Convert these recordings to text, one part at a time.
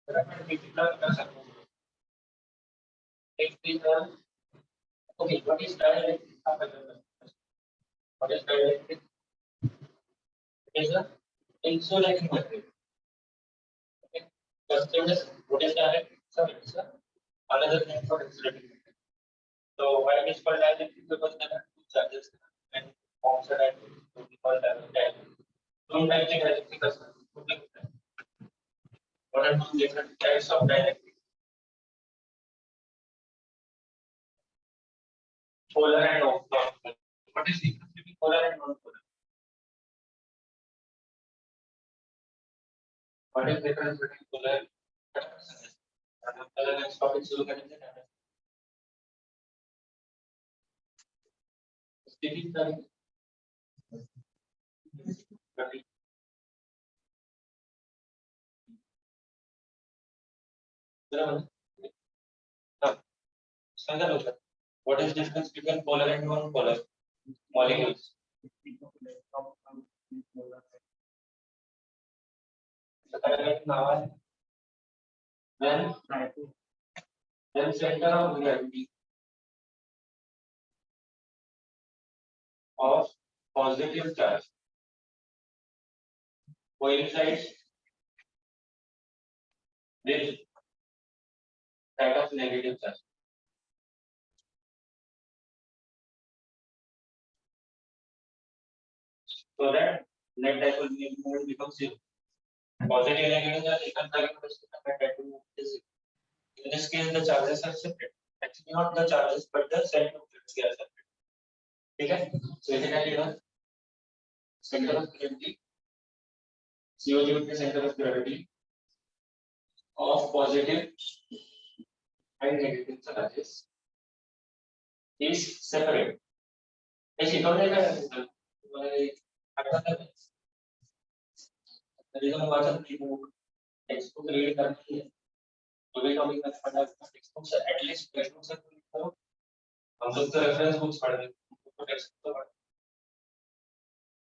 Okay, what is dielectric? What is dielectric? It is a insulating material. Okay. What is dielectric? So it's another name for insulating material. So why it is called dielectric? Because there are two charges and forms are dielectric. So we call that dielectric. Non-dielectric dielectric as well. What are two different types of dielectric? Polar and non-polar. What is the difference between polar and non-polar? What is the difference between polar and non-polar? Next topic to look at is what is the difference between polar and non-polar molecules? Then center of gravity of positive charge coincides with that of negative charge. So that net dipole moment becomes zero. Positive and negative charge equal net dipole moment is zero. In this case, the charges are separate. Actually, not the charges, but the center of gravity are separate. Okay? So basically, the center of gravity, CO is the center of gravity of positive and negative charges is separate. ऐसी कौन सा है? The reason why textbook read करनी है तो भी topic में पढ़ना textbook से at least textbook से करो हम लोग तो रेफरेंस बुक्स पढ़ रहे हैं तो टेक्स्ट तो पढ़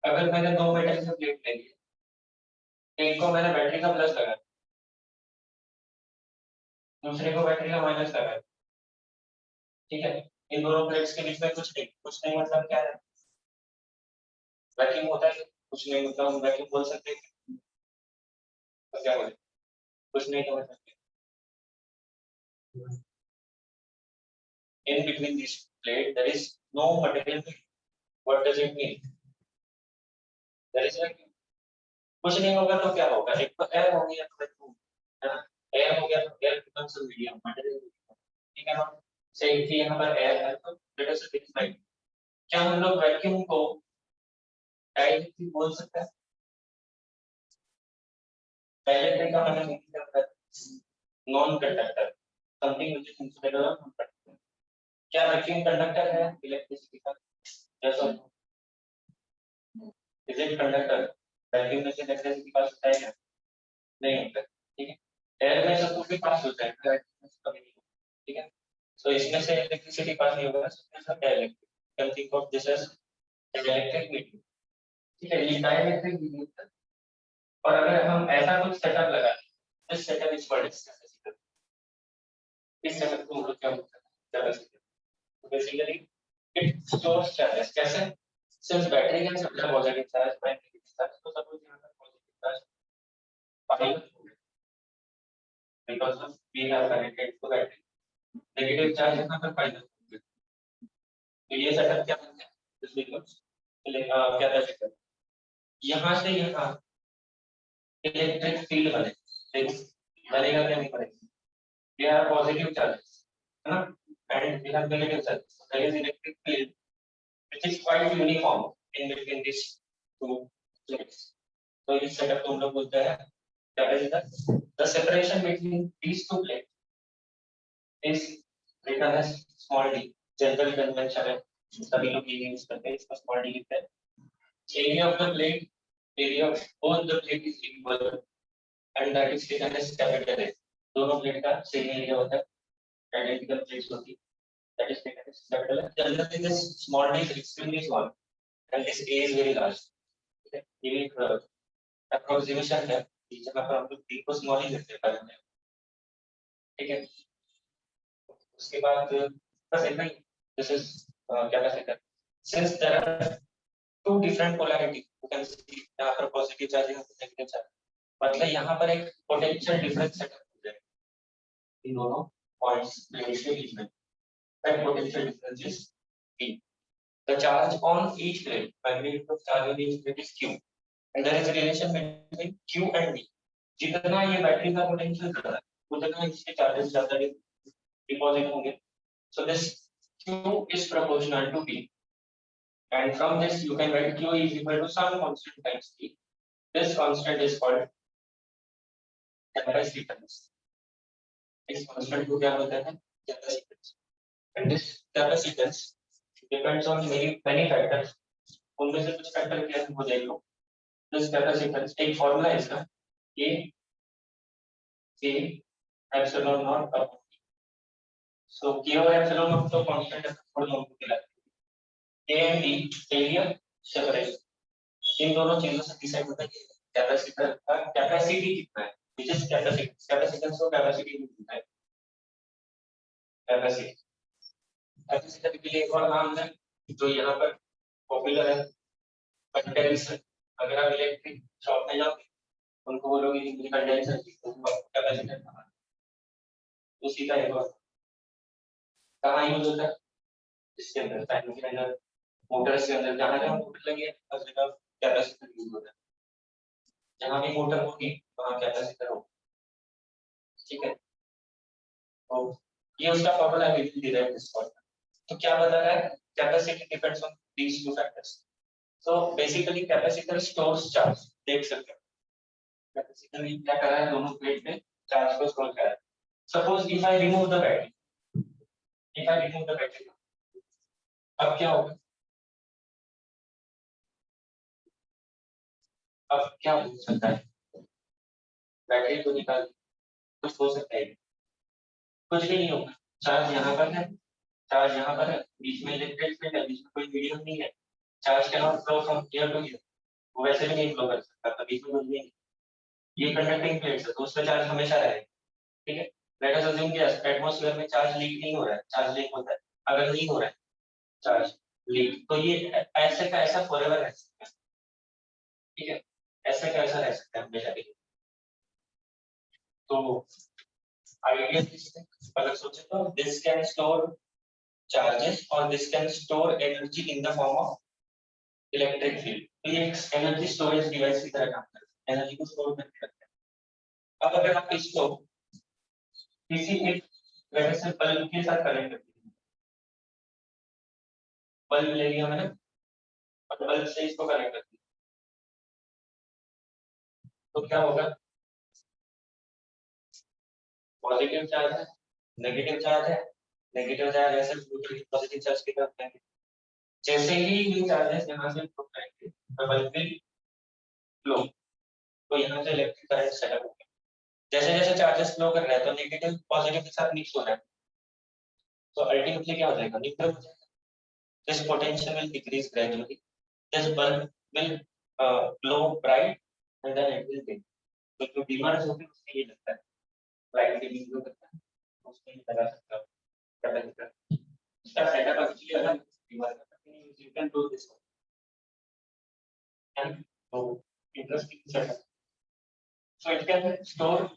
अगर मैंने दो बैटरी से प्लेट ले ली एक को मैंने बैटरी का प्लस लगाया दूसरे को बैटरी का माइनस लगाया ठीक है इन दोनों प्लेट्स के बीच में कुछ नहीं मतलब क्या है वैक्यूम होता है कुछ नहीं मतलब हम वैक्यूम बोल सकते हैं तो क्या बोले कुछ नहीं समझ सकते in between this plate there is no material. What does it mean? There is like कुछ नहीं होगा तो क्या होगा एक तो एयर हो गया तो वैक्यूम है ना एयर हो गया तो air becomes a medium material ठीक है ना से कि यहां पर एयर है तो लेट अस डिफाइन क्या हम लोग वैक्यूम को डायरेक्टली बोल सकते हैं डायरेक्टली का मतलब क्या होता है non conductor something which is insulated और नॉन कंडक्टर क्या वैक्यूम कंडक्टर है इलेक्ट्रिसिटी का जैसा इज इट कंडक्टर वैक्यूम में से इलेक्ट्रिसिटी पास होता है नहीं होता ठीक है एयर में सब कुछ भी पास होता है कभी नहीं ठीक है सो इसमें से इलेक्ट्रिसिटी पास नहीं होगा तो सब dielectric can think of this as dielectric medium ठीक है ये डाइलेक्ट्रिक मीडियम और अगर हम ऐसा कुछ सेटअप लगा this setup is called as capacitor इस सेटअप को हम लोग क्या बोलते हैं कैपेसिटर तो बेसिकली इट स्टोर्स चार्जेस कैसे since battery can supply positive charge by negative charge तो सपोज यहां पर पॉजिटिव चार्ज पाएगा because of we have connected to battery negative charge यहाँ पर फाइनल तो ये सेटअप क्या बनता है दिस बिकम्स कैपेसिटर यहाँ से यहाँ इलेक्ट्रिक फील्ड बने देखो बनेगा क्या नहीं बनेगा we have positive charges है ना and we have negative charges so there is electric field which is quite uniform in between these two plates तो इस सेटअप को हम लोग बोलते हैं capacitor the separation between these two plates is written as small d general convention है सभी लोग ये यूज करते हैं इसका small d लिखते हैं area of the plate area of both the plate is equal and that is written as capital A दोनों प्लेट का सेम एरिया होता है आइडेंटिकल प्लेट्स होती है that is written as capital A generally this small d is extremely small and this A is very large okay ये एक approximation है जहाँ पर हम लोग d को small ही लेते हैं ठीक है। उसके बाद बस इतना ही, this is capacitor. Since there are two different polarity, you can see यहाँ पर पॉजिटिव चार्ज है, नेगेटिव चार्ज, मतलब यहाँ पर एक पोटेंशियल डिफरेंस सेटअप हो जाएगा इन दोनों पॉइंट्स प्लेट्स के बीच में। That potential difference is P. The charge on each plate, magnitude of charge on each plate is Q, and there is a relation between Q and V. जितना ये battery का potential ज्यादा है, उतना इसके charges ज्यादा डिपॉजिट होंगे. So this Q is proportional to P, and from this you can write Q is equal to some constant times P. This constant is called capacitance. इस constant को क्या बोलते हैं? Capacitance. And this capacitance depends on many factors. उनमें से कुछ factor क्या है वो देख लो. This capacitance एक फॉर्मूला है इसका, K epsilon naught upon T. So K और epsilon naught तो कांस्टेंट है, थोड़ा नोट कहलाता है. K and T area separation, इन दोनों चीजों से डिसाइड होता है कि कैपेसिटर का कैपेसिटी कितना है. which is capacitance. कैपेसिटेंस को कैपेसिटी में मिलता है. कैपेसिटी कैपेसिटर के लिए एक और नाम है जो यहाँ पर पॉपुलर है, कंडेंसर. अगर आप इलेक्ट्रिक शॉप में जाओगे उनको बोलोगे कि मुझे कंडेंसर चाहिए, कैपेसिटर कहाँ है, उसी का एक और कहाँ यूज होता है, इसके अंदर फैन के अंदर, मोटर्स के अंदर, जहाँ जहाँ मोटर लगी है हर जगह कैपेसिटर यूज होता है. जहाँ भी मोटर होगी वहाँ कैपेसिटर होगा. ठीक है. तो ये उसका फॉर्मूला है, विल डिराइव दिस फॉर्मूला. तो क्या बता रहा है, capacity depends on these two factors. So basically capacitor stores charge. देख सकते हो कैपेसिटर में क्या कर रहा है, दोनों प्लेट में चार्ज को स्टोर कर रहा है. Suppose if I remove the battery, if I remove the battery, अब क्या होगा, अब क्या हो सकता है, बैटरी को निकाल कुछ हो सकता है, कुछ भी नहीं होगा. चार्ज यहाँ पर है, चार्ज यहाँ पर है, बीच में इलेक्ट्रिक फील्ड है, बीच में कोई मीडियम नहीं है. Charge can not flow from here to here, वो वैसे भी नहीं फ्लो कर सकता, तो बीच में कुछ नहीं. ये कंडक्टिंग प्लेट्स है तो उसमें चार्ज हमेशा रहेगा. ठीक है. लेट अस अज्यूम कि एटमॉस्फेयर में चार्ज लीक नहीं हो रहा है, चार्ज लीक होता है. अगर नहीं हो रहा है चार्ज लीक, तो ये ऐसे का ऐसा फॉरएवर रह सकता है. ठीक है. ऐसे का ऐसा रह सकता है हमेशा के लिए. तो आइडिया अगर सोचे तो this can store charges or this can store energy in the form of electric field. तो ये एनर्जी स्टोरेज डिवाइस की तरह काम करता है, एनर्जी को स्टोर करके रखता है. अब अगर आप इसको किसी एक वजह से बल्ब के साथ कनेक्ट करते हैं, बल्ब ले लिया मैंने और बल्ब से इसको कनेक्ट करते हैं, तो क्या होगा, पॉजिटिव चार्ज है, नेगेटिव चार्ज है, नेगेटिव चार्ज ऐसे पॉजिटिव चार्ज की तरफ जाएंगे. जैसे ही ये चार्जेस यहाँ से फ्लो करेंगे बल्ब विल फ्लो, तो यहाँ से इलेक्ट्रिक करंट सेटअप होगा. जैसे जैसे चार्जेस फ्लो कर रहा है तो नेगेटिव पॉजिटिव के साथ मिक्स हो रहा है, तो अल्टीमेटली क्या हो जाएगा, न्यूट्रल हो जाएगा. This potential will decrease gradually, this bulb will glow bright and then it will dim. तो जो डिमांड होगी उसमें ये लगता है, लाइट डिमिंग जो करता है उसमें ये लगा सकता है कैपेसिटर. इसका सेटअप एक्चुअली अगर डिमांड करता है you can do this and तो interesting setup. So it can store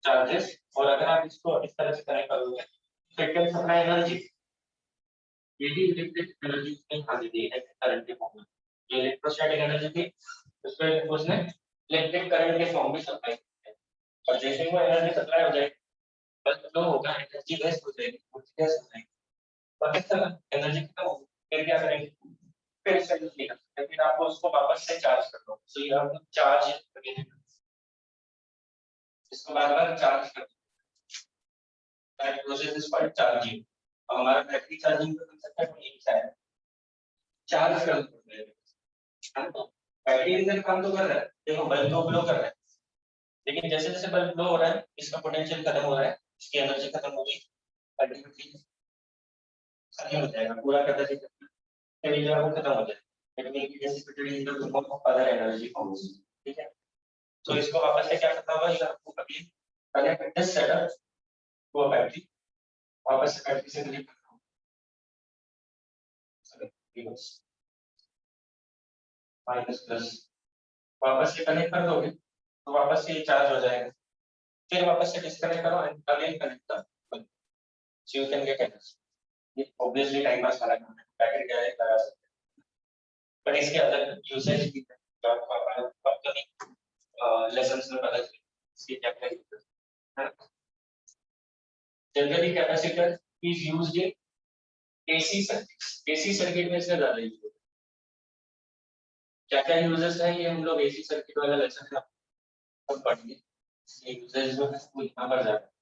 charges, और अगर आप इसको इस तरह से कनेक्ट करोगे तो इट कैन सप्लाई एनर्जी. ये भी इलेक्ट्रिक एनर्जी में खा देती है करंट के फॉर्म में. जो इलेक्ट्रोस्टैटिक एनर्जी थी उसमें उसने इलेक्ट्रिक करंट के फॉर्म में सप्लाई की है. और जैसे वो एनर्जी सप्लाई हो जाएगी बल्ब फ्लो होगा, एनर्जी वेस्ट हो जाएगी, ऊर्जा गैस हो जाएगी. और किस तरह एनर्जी खत्म होगी, फिर क्या करेंगे, फिर इसका यूज नहीं कर सकते, फिर आपको उसको वापस से चार्ज कर दो. So you have to charge again, इसको बार-बार चार्ज कर. That process is called charging. और हमारा बैटरी चार्जिंग का कंसेप्ट है यही है, चार्ज कर दो. बैटरी इधर काम तो कर रहा है, देखो बल्ब तो ग्लो कर रहा है, लेकिन जैसे जैसे बल्ब ग्लो हो रहा है इसका पोटेंशियल खत्म हो रहा है, इसकी एनर्जी खत्म हो गई, अल्टीमेटली खत्म हो जाएगा पूरा कैपेसिटी, फिर जो है वो खत्म हो जाएगा. It will be dissipated in the form of other energy forms. ठीक है. तो इसको वापस से क्या करना होगा, ये आपको कभी connect this setup to battery, वापस से बैटरी से कनेक्ट करना होगा, माइनस प्लस, वापस से कनेक्ट कर दोगे तो वापस से चार्ज हो जाएगा, फिर वापस से डिस्कनेक्ट करो and again connect the bulb, so you can get energy. ये ऑब्वियसली टाइम पास वाला काम है, बैटरी क्या है लगा सकते हैं, बट इसके अदर यूसेज भी है जो आपको अपकमिंग लेसन्स में पता चलेगा इसके क्या क्या यूजेस है। Generally capacitor is used in AC circuits, AC circuit में इसका ज्यादा यूज होता है। क्या क्या यूजेस है ये हम लोग एसी सर्किट वाला लेसन में अब पढ़ेंगे, ये यूजेस जो है वो यहाँ पर जाता है।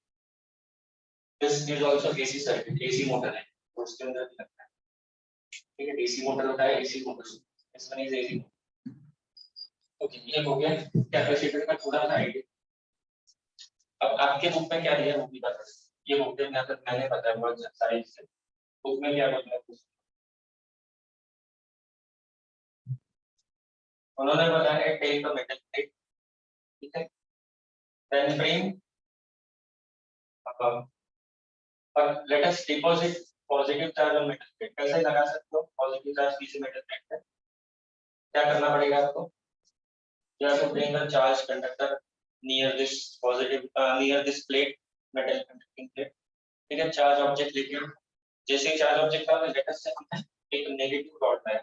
This is also AC circuit, AC motor है तो उसके अंदर भी लगता है, ठीक है, एसी मोटर होता है, AC motor, this one is AC. Okay, ये हो गया कैपेसिटर का थोड़ा सा आइडिया। अब आपके बुक में क्या दिया है वो भी बता दो, ये बुक में मैंने बताया बहुत सारी चीजें, बुक में क्या बोला है उन्होंने बताया है टेक द मेटल प्लेट, ठीक है, देन ब्रिंग और let us deposit positive charge on metal plate. कैसे लगा सकते हो पॉजिटिव चार्ज किसी मेटल प्लेट पे, क्या करना पड़ेगा आपको, you have to bring a charge conductor near this positive near this plate, metal conducting plate, ठीक है, चार्ज ऑब्जेक्ट लेके जैसे ही चार्ज ऑब्जेक्ट का लेटर से हमने एक नेगेटिव रॉड है,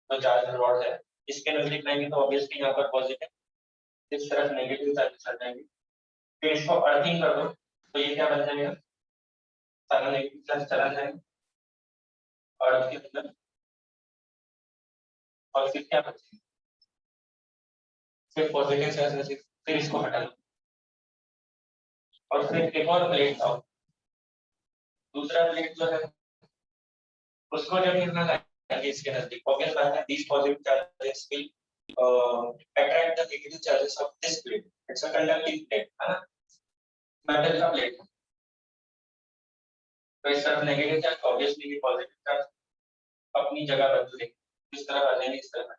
तो चार्ज रॉड है, इसके नजदीक लाएंगे तो ऑब्वियसली यहाँ पर पॉजिटिव, इस तरफ नेगेटिव चार्जेस आ जाएंगे, फिर इसको अर्थिंग कर दो तो ये क्या बन जाएगा, सारा नेगेटिव चार्ज चला जाएगा और उसके अंदर, और फिर क्या बचेगा, फिर पॉजिटिव चार्ज बचेगा, फिर इसको हटा लो और फिर एक और प्लेट लाओ, दूसरा प्लेट जो है उसको जब यहाँ लाएंगे इसके नजदीक, ऑब्वियस बात है these positive charges will attract the negative charges of this plate, it's a conducting plate है ना, मेटल का प्लेट, तो इस तरफ negative charge obviously positive charge अपनी जगह बदल देंगे, इस तरफ आ जाएंगे, इस तरफ,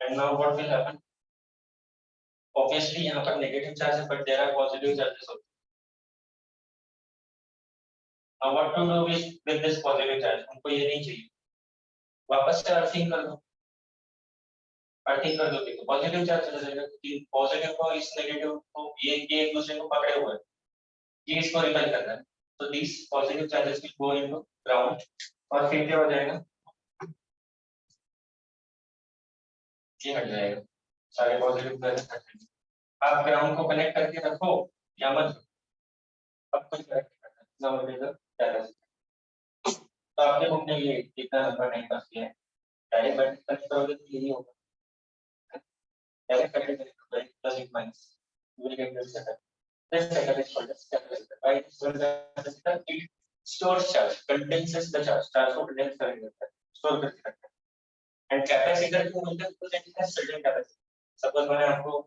and now what will happen, obviously यहाँ पर नेगेटिव चार्ज है but there are positive charges also. Now what to do with this positive charge, हमको ये नहीं चाहिए, वापस से अर्थिंग कर दो, अर्थिंग कर दोगे तो पॉजिटिव चार्ज चला जाएगा, क्योंकि पॉजिटिव को इस नेगेटिव को ये एक दूसरे को पकड़े हुए हैं, ये इसको रिपेल कर रहा है, तो this positive charges will go into ground और फिर क्या हो जाएगा, ये हट जाएगा, सारे पॉजिटिव चार्जेस हट जाएंगे। आप ग्राउंड को कनेक्ट करके रखो या मत, अब कोई फर्क नहीं पड़ता, ना वोल्टेज ज्यादा, तो आपने बुक में ये कितना नंबर टाइम पास किया है, डायरेक्ट बैटरी कनेक्ट करोगे तो यही होगा, डायरेक्ट कनेक्ट करोगे प्लस एक minus, you will get this setup, this setup is called as capacitor, right? So the capacitor it stores charge, condenses the charge, charge को condense करके रखता है, स्टोर करके रखता है, and capacitor को बोलते हैं तो that has certain capacity, suppose मैंने आपको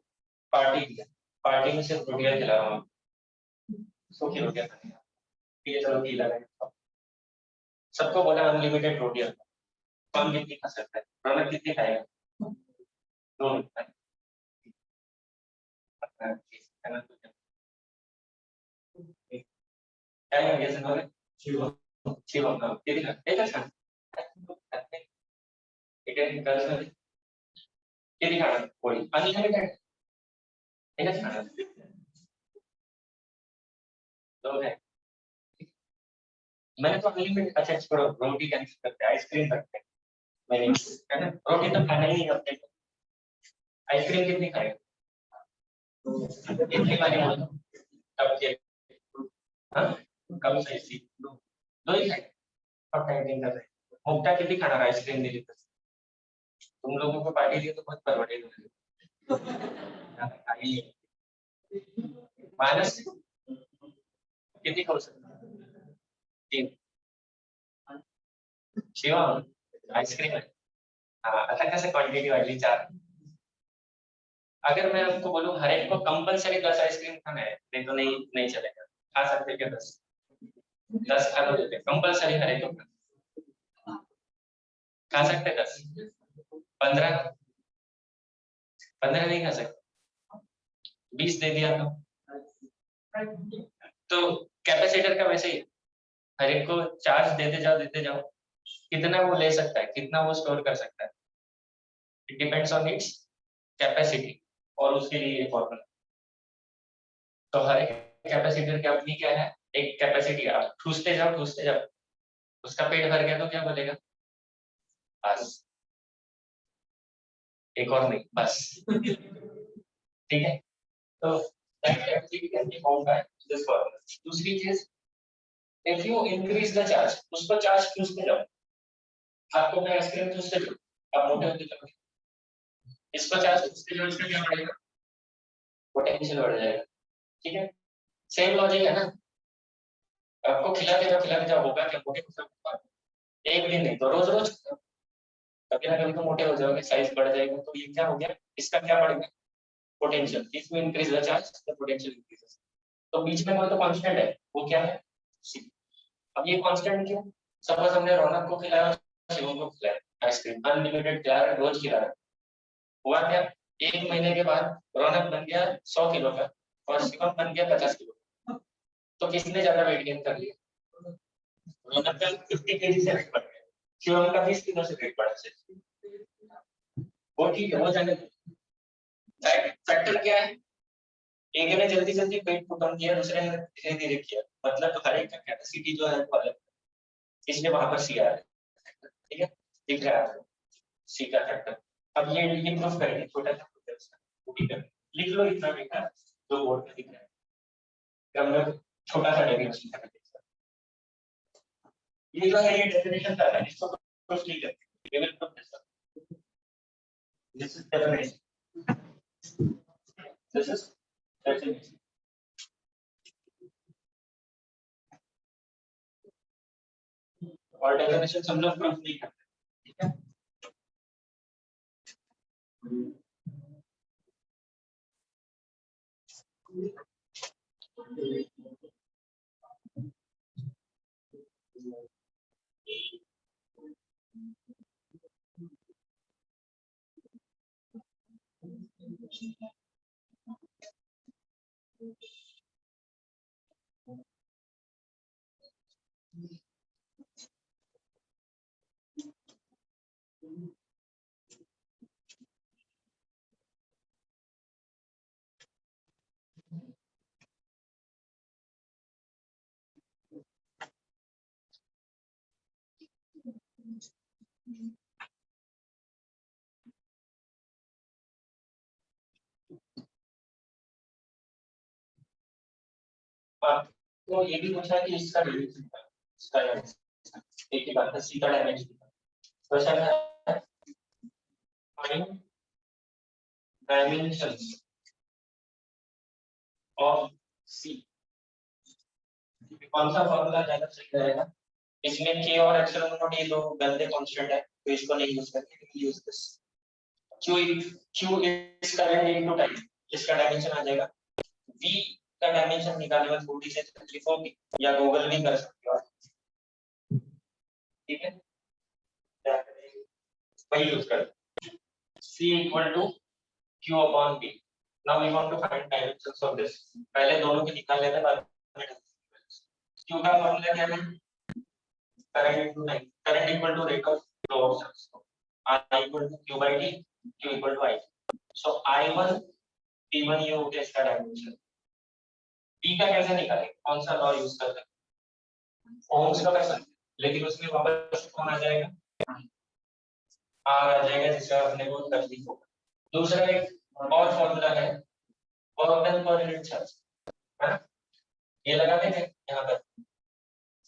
पार्टी दिया, पार्टी में सिर्फ रोटियां खिला रहा हूँ, सो की रोटियां खानी है, ठीक है, चलो की लगा सबको बोला अनलिमिटेड रोटियां, कम कितनी खा सकता है, प्रोडक्ट कितनी खाएगा, दो रुपए, क्या है ये सुनोगे, शिवम का कितनी खाते हैं, ठीक है, गर्ल्स में कितनी खाना कोई अनलिमिटेड, ठीक है, खाना दो है, मैंने तो अनलिमिटेड, अच्छा छोड़ो रोटी कैंसिल करते हैं, आइसक्रीम रखते हैं, मैंने है ना, रोटी तो खाना ही नहीं अपने, आइसक्रीम कितनी खाएगा, कितनी वाली बोलो, कब के, हाँ कब सही सी, दो ही खाएगा, अब टाइमिंग कर रहे हैं, मुक्ता कितनी खाना आइसक्रीम नहीं लेते, तुम लोगों को पार्टी दिए तो बहुत परवड़े माइनस कितनी हो सकता है, तीन, शिवम आइसक्रीम है, हाँ अच्छा कैसे क्वांटिटी वाली चार, अगर मैं आपको बोलूं हर एक को कंपलसरी 10 आइसक्रीम खाना है, नहीं तो नहीं चलेगा, खा सकते क्या 10 खा लो, कंपलसरी हर एक को खा सकते 10, 15, 15 नहीं कर सकते, 20 दे दिया तो कैपेसिटर का वैसे ही हर एक को चार्ज देते जाओ कितना वो ले सकता है, कितना वो स्टोर कर सकता है, it depends on its capacity और उसके लिए ये फॉर्मूला। तो हर एक कैपेसिटर की अपनी क्या है, एक कैपेसिटी, आप ठूसते जाओ उसका पेट भर गया तो क्या बोलेगा, बस एक और नहीं बस ठीक है। तो capacity can be found by this formula. दूसरी चीज, if you increase the charge, उसको चार्ज ठूसते जाओ, आपको मैं आइसक्रीम ठूसते जाओ, आप मोटे होते जाओगे, इसको चार्ज ठूसते जाओ, इसका क्या बढ़ेगा, पोटेंशियल बढ़ जाएगा। ठीक है, सेम लॉजिक है ना, आपको खिलाते जाओ होगा क्या, मोटे हो जाओगे, एक दिन नहीं तो रोज रोज कभी ना कभी तो मोटे हो जाओगे, साइज बढ़ जाएगा, तो ये क्या हो गया, इसका क्या बढ़ गया, potential. If you increase the charge the potential increases. तो बीच में कोई तो कांस्टेंट है, वो क्या है, सी। अब ये कांस्टेंट क्यों, सपोज हमने रौनक को खिलाया, शिवम को खिलाया आइसक्रीम, अनलिमिटेड खिला रहे, रोज खिला रहे, हुआ क्या, एक महीने के बाद रौनक बन गया 100 किलो का और शिवम बन गया 50 किलो का। तो किसने ज्यादा वेट गेन कर लिया, रौनक का 50 केजी से वेट बढ़ गया, शिवम का 20 किलो से वेट बढ़ा से, वो ठीक है, वो जाने दो। फैक्टर क्या है, एक ने जल्दी जल्दी पेट पुट ऑन किया, दूसरे ने धीरे धीरे किया, मतलब हर एक का कैपेसिटी जो है वो अलग, इसलिए वहां पर सी आ रहा है। ठीक है, दिख रहा है सी का फैक्टर। अब ये प्रूफ करेंगे, छोटा सा प्रूफ है उसका, वो भी करेंगे, लिख लो इतना बेटा जो बोर्ड पे दिख रहा है, हम लोग छोटा सा डेफिनेशन करेंगे। ये जो है ये डेफिनेशन था, इसको प्रूफ नहीं करते, we will prove this one. This is definition, this is definition। और डेफिनेशन हम लोग प्रूफ नहीं करते, ठीक है। तो ये भी पूछा कि इसका डायमेंशन क्या है, इसका एक ही बात है, सी का डायमेंशन क्वेश्चन है, फाइंड डायमेंशंस ऑफ सी। कौन सा फॉर्मूला ज्यादा सही रहेगा, इसमें के और एप्सिलॉन नॉट ये दो गंदे कांस्टेंट है, तो इसको नहीं यूज करके use this Q. Q is current into time, इसका डायमेंशन आ जाएगा। वी का डायमेंशन निकालने में थोड़ी सी तकलीफ होगी, या गूगल भी कर सकते हो, ठीक है, वही यूज कर, C equal to Q upon B। Now we want to find dimensions of this। पहले दोनों के निकाल लेते हैं, बाद में Q का फॉर्मूला क्या है, current into time, current equal to rate of flow of flux, I equal to Q by D, Q equal to I। So I1 P1 ये हो गया इसका डायमेंशन। B का कैसे निकालें, कौन सा लॉ यूज करते हैं, ओम्स का कर सकते हैं, लेकिन उसमें वापस कौन आ जाएगा, R आ जाएगा, जिसका अपने को तकलीफ होगा। दूसरा एक और फॉर्मूला है, work done per unit charge, है ना, ये लगा देंगे यहाँ पर,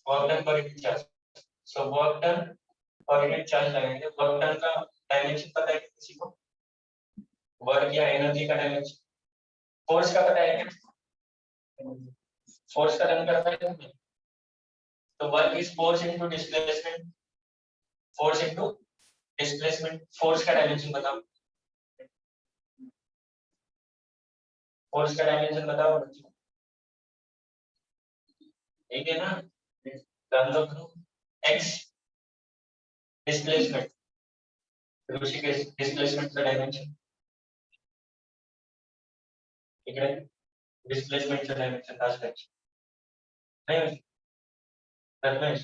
work done per unit charge. So work done per unit charge लगाएंगे, वर्क डन का डायमेंशन पता है किसी को, वर्क या एनर्जी का डायमेंशन, फोर्स का पता है क्या, फोर्स का डन करता है क्या, तो work is force into displacement, force into displacement. Force का डायमेंशन बताओ, फोर्स का डायमेंशन बताओ बच्चों, ठीक है ना, terms of x displacement, Rishikesh displacement का डायमेंशन इकडे डिस्प्लेसमेंटचं डायमेन्शन टाकायचं नाही करतोय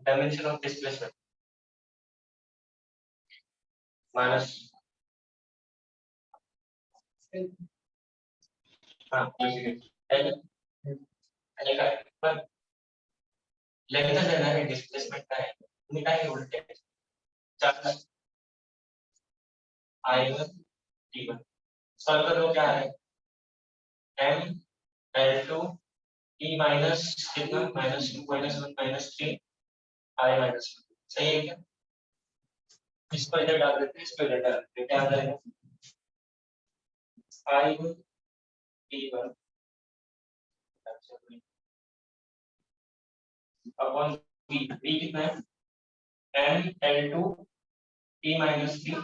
डायमेन्शन ऑफ डिस्प्लेसमेंट माइनस हाँ आणि काय पण लेंथ देणार आहे डिस्प्लेसमेंट काय तुम्ही काय उलटे चार I1 T1 सॉल्व करो क्या है m L2 T माइनस कितना -2 -1 -3 I माइनस सही है क्या इसको इधर डाल देते हैं इसको इधर डाल देते हैं क्या आ जाएगा I1 T1 अपॉन V कितना है m L2 T minus 3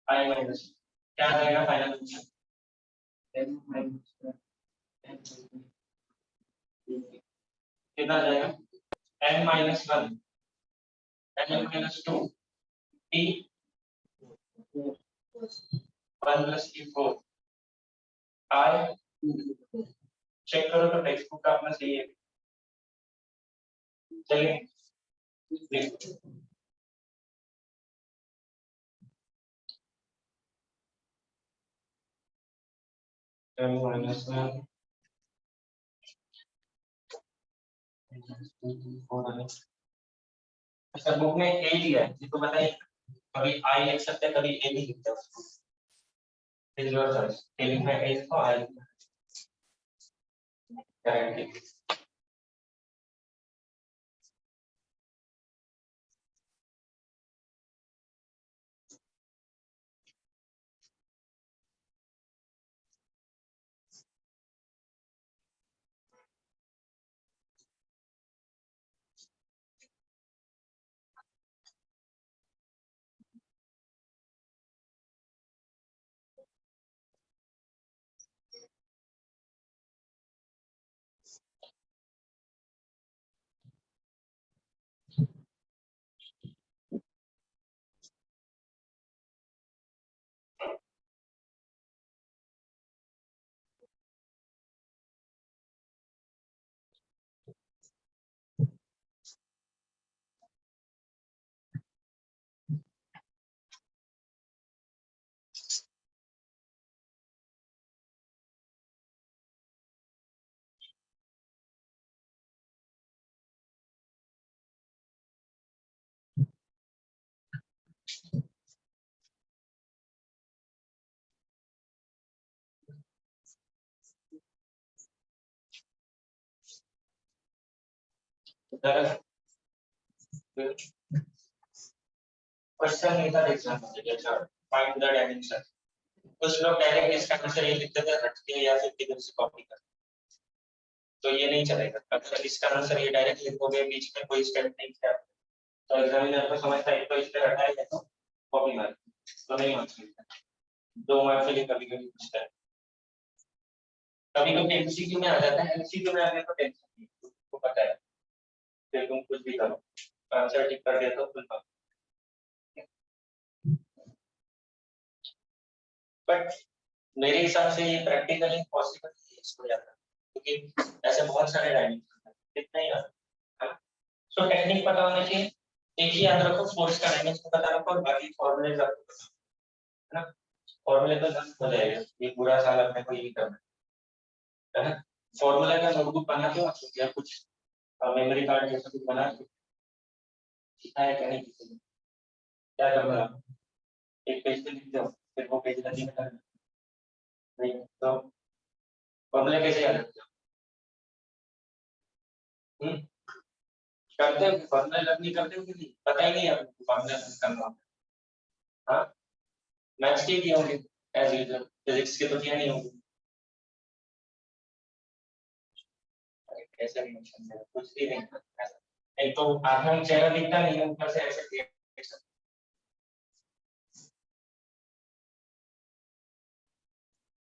I minus क्या आ जाएगा फाइनल आंसर कितना आ जाएगा n minus 1 n minus 2 T 1 plus T 4 I check करो तो टेक्स्ट बुक का अपना सही है चलिए देखो m माइनस 1 अच्छा बुक में a दिया है ये तो बताइए कभी I लिख सकते हैं कभी a भी लिखते हैं उसको इज योर चॉइस a लिखना है a इसको I लिखना है करेक्ट क्वेश्चन नहीं था एग्जाम में अच्छा फाइंड द डायमेंशन कुछ लोग डायरेक्ट इसका आंसर ये लिख देते हैं रट के या फिर किधर से कॉपी कर तो ये नहीं चलेगा अगर इसका आंसर ये डायरेक्ट लिखोगे बीच में कोई स्टेप नहीं किया तो एग्जामिनर को समझता है तो इस पे रटा है तो कॉपी मार तो नहीं मार्क्स मिलता 2 मार्क्स के लिए कभी कभी पूछता है कभी कभी एमसीक्यू में आ जाता है एमसीक्यू में आने तो टेंशन नहीं आपको पता है फिर तुम कुछ भी करो आंसर ठीक कर दिया तो फुल मार्क्स बट मेरे हिसाब से ये प्रैक्टिकली पॉसिबल नहीं है इसको याद रखना क्योंकि ऐसे बहुत सारे डायमेंशन हैं कितना ही याद सो टेक्निक पता होना चाहिए एक ही याद रखो फोर्स का डायमेंशन पता रखो और बाकी फॉर्मूले आपको पता है ना फॉर्मूले तो जल्द हो जाएगा ये पूरा साल अपने को यही करना है ना फॉर्मूला का नोटबुक बना के रखो या कुछ मेमोरी कार्ड जैसा कुछ बना के सिखाया क्या नहीं किसी ने क्या करना एक पेज पे लिख दो फिर वो पेज रनिंग करना नहीं तो फॉर्मूला कैसे याद रखते हो करते हो फॉर्मूला लर्न नहीं करते हो कि नहीं पता ही नहीं आपको फॉर्मूला लर्न करना हाँ मैथ्स के किए होंगे एज यूजुअल फिजिक्स के तो किया नहीं होंगे ऐसा नहीं है कुछ भी नहीं ऐसा एक तो आंखों में चेहरा दिखता नहीं है ऊपर से ऐसे रिएक्शन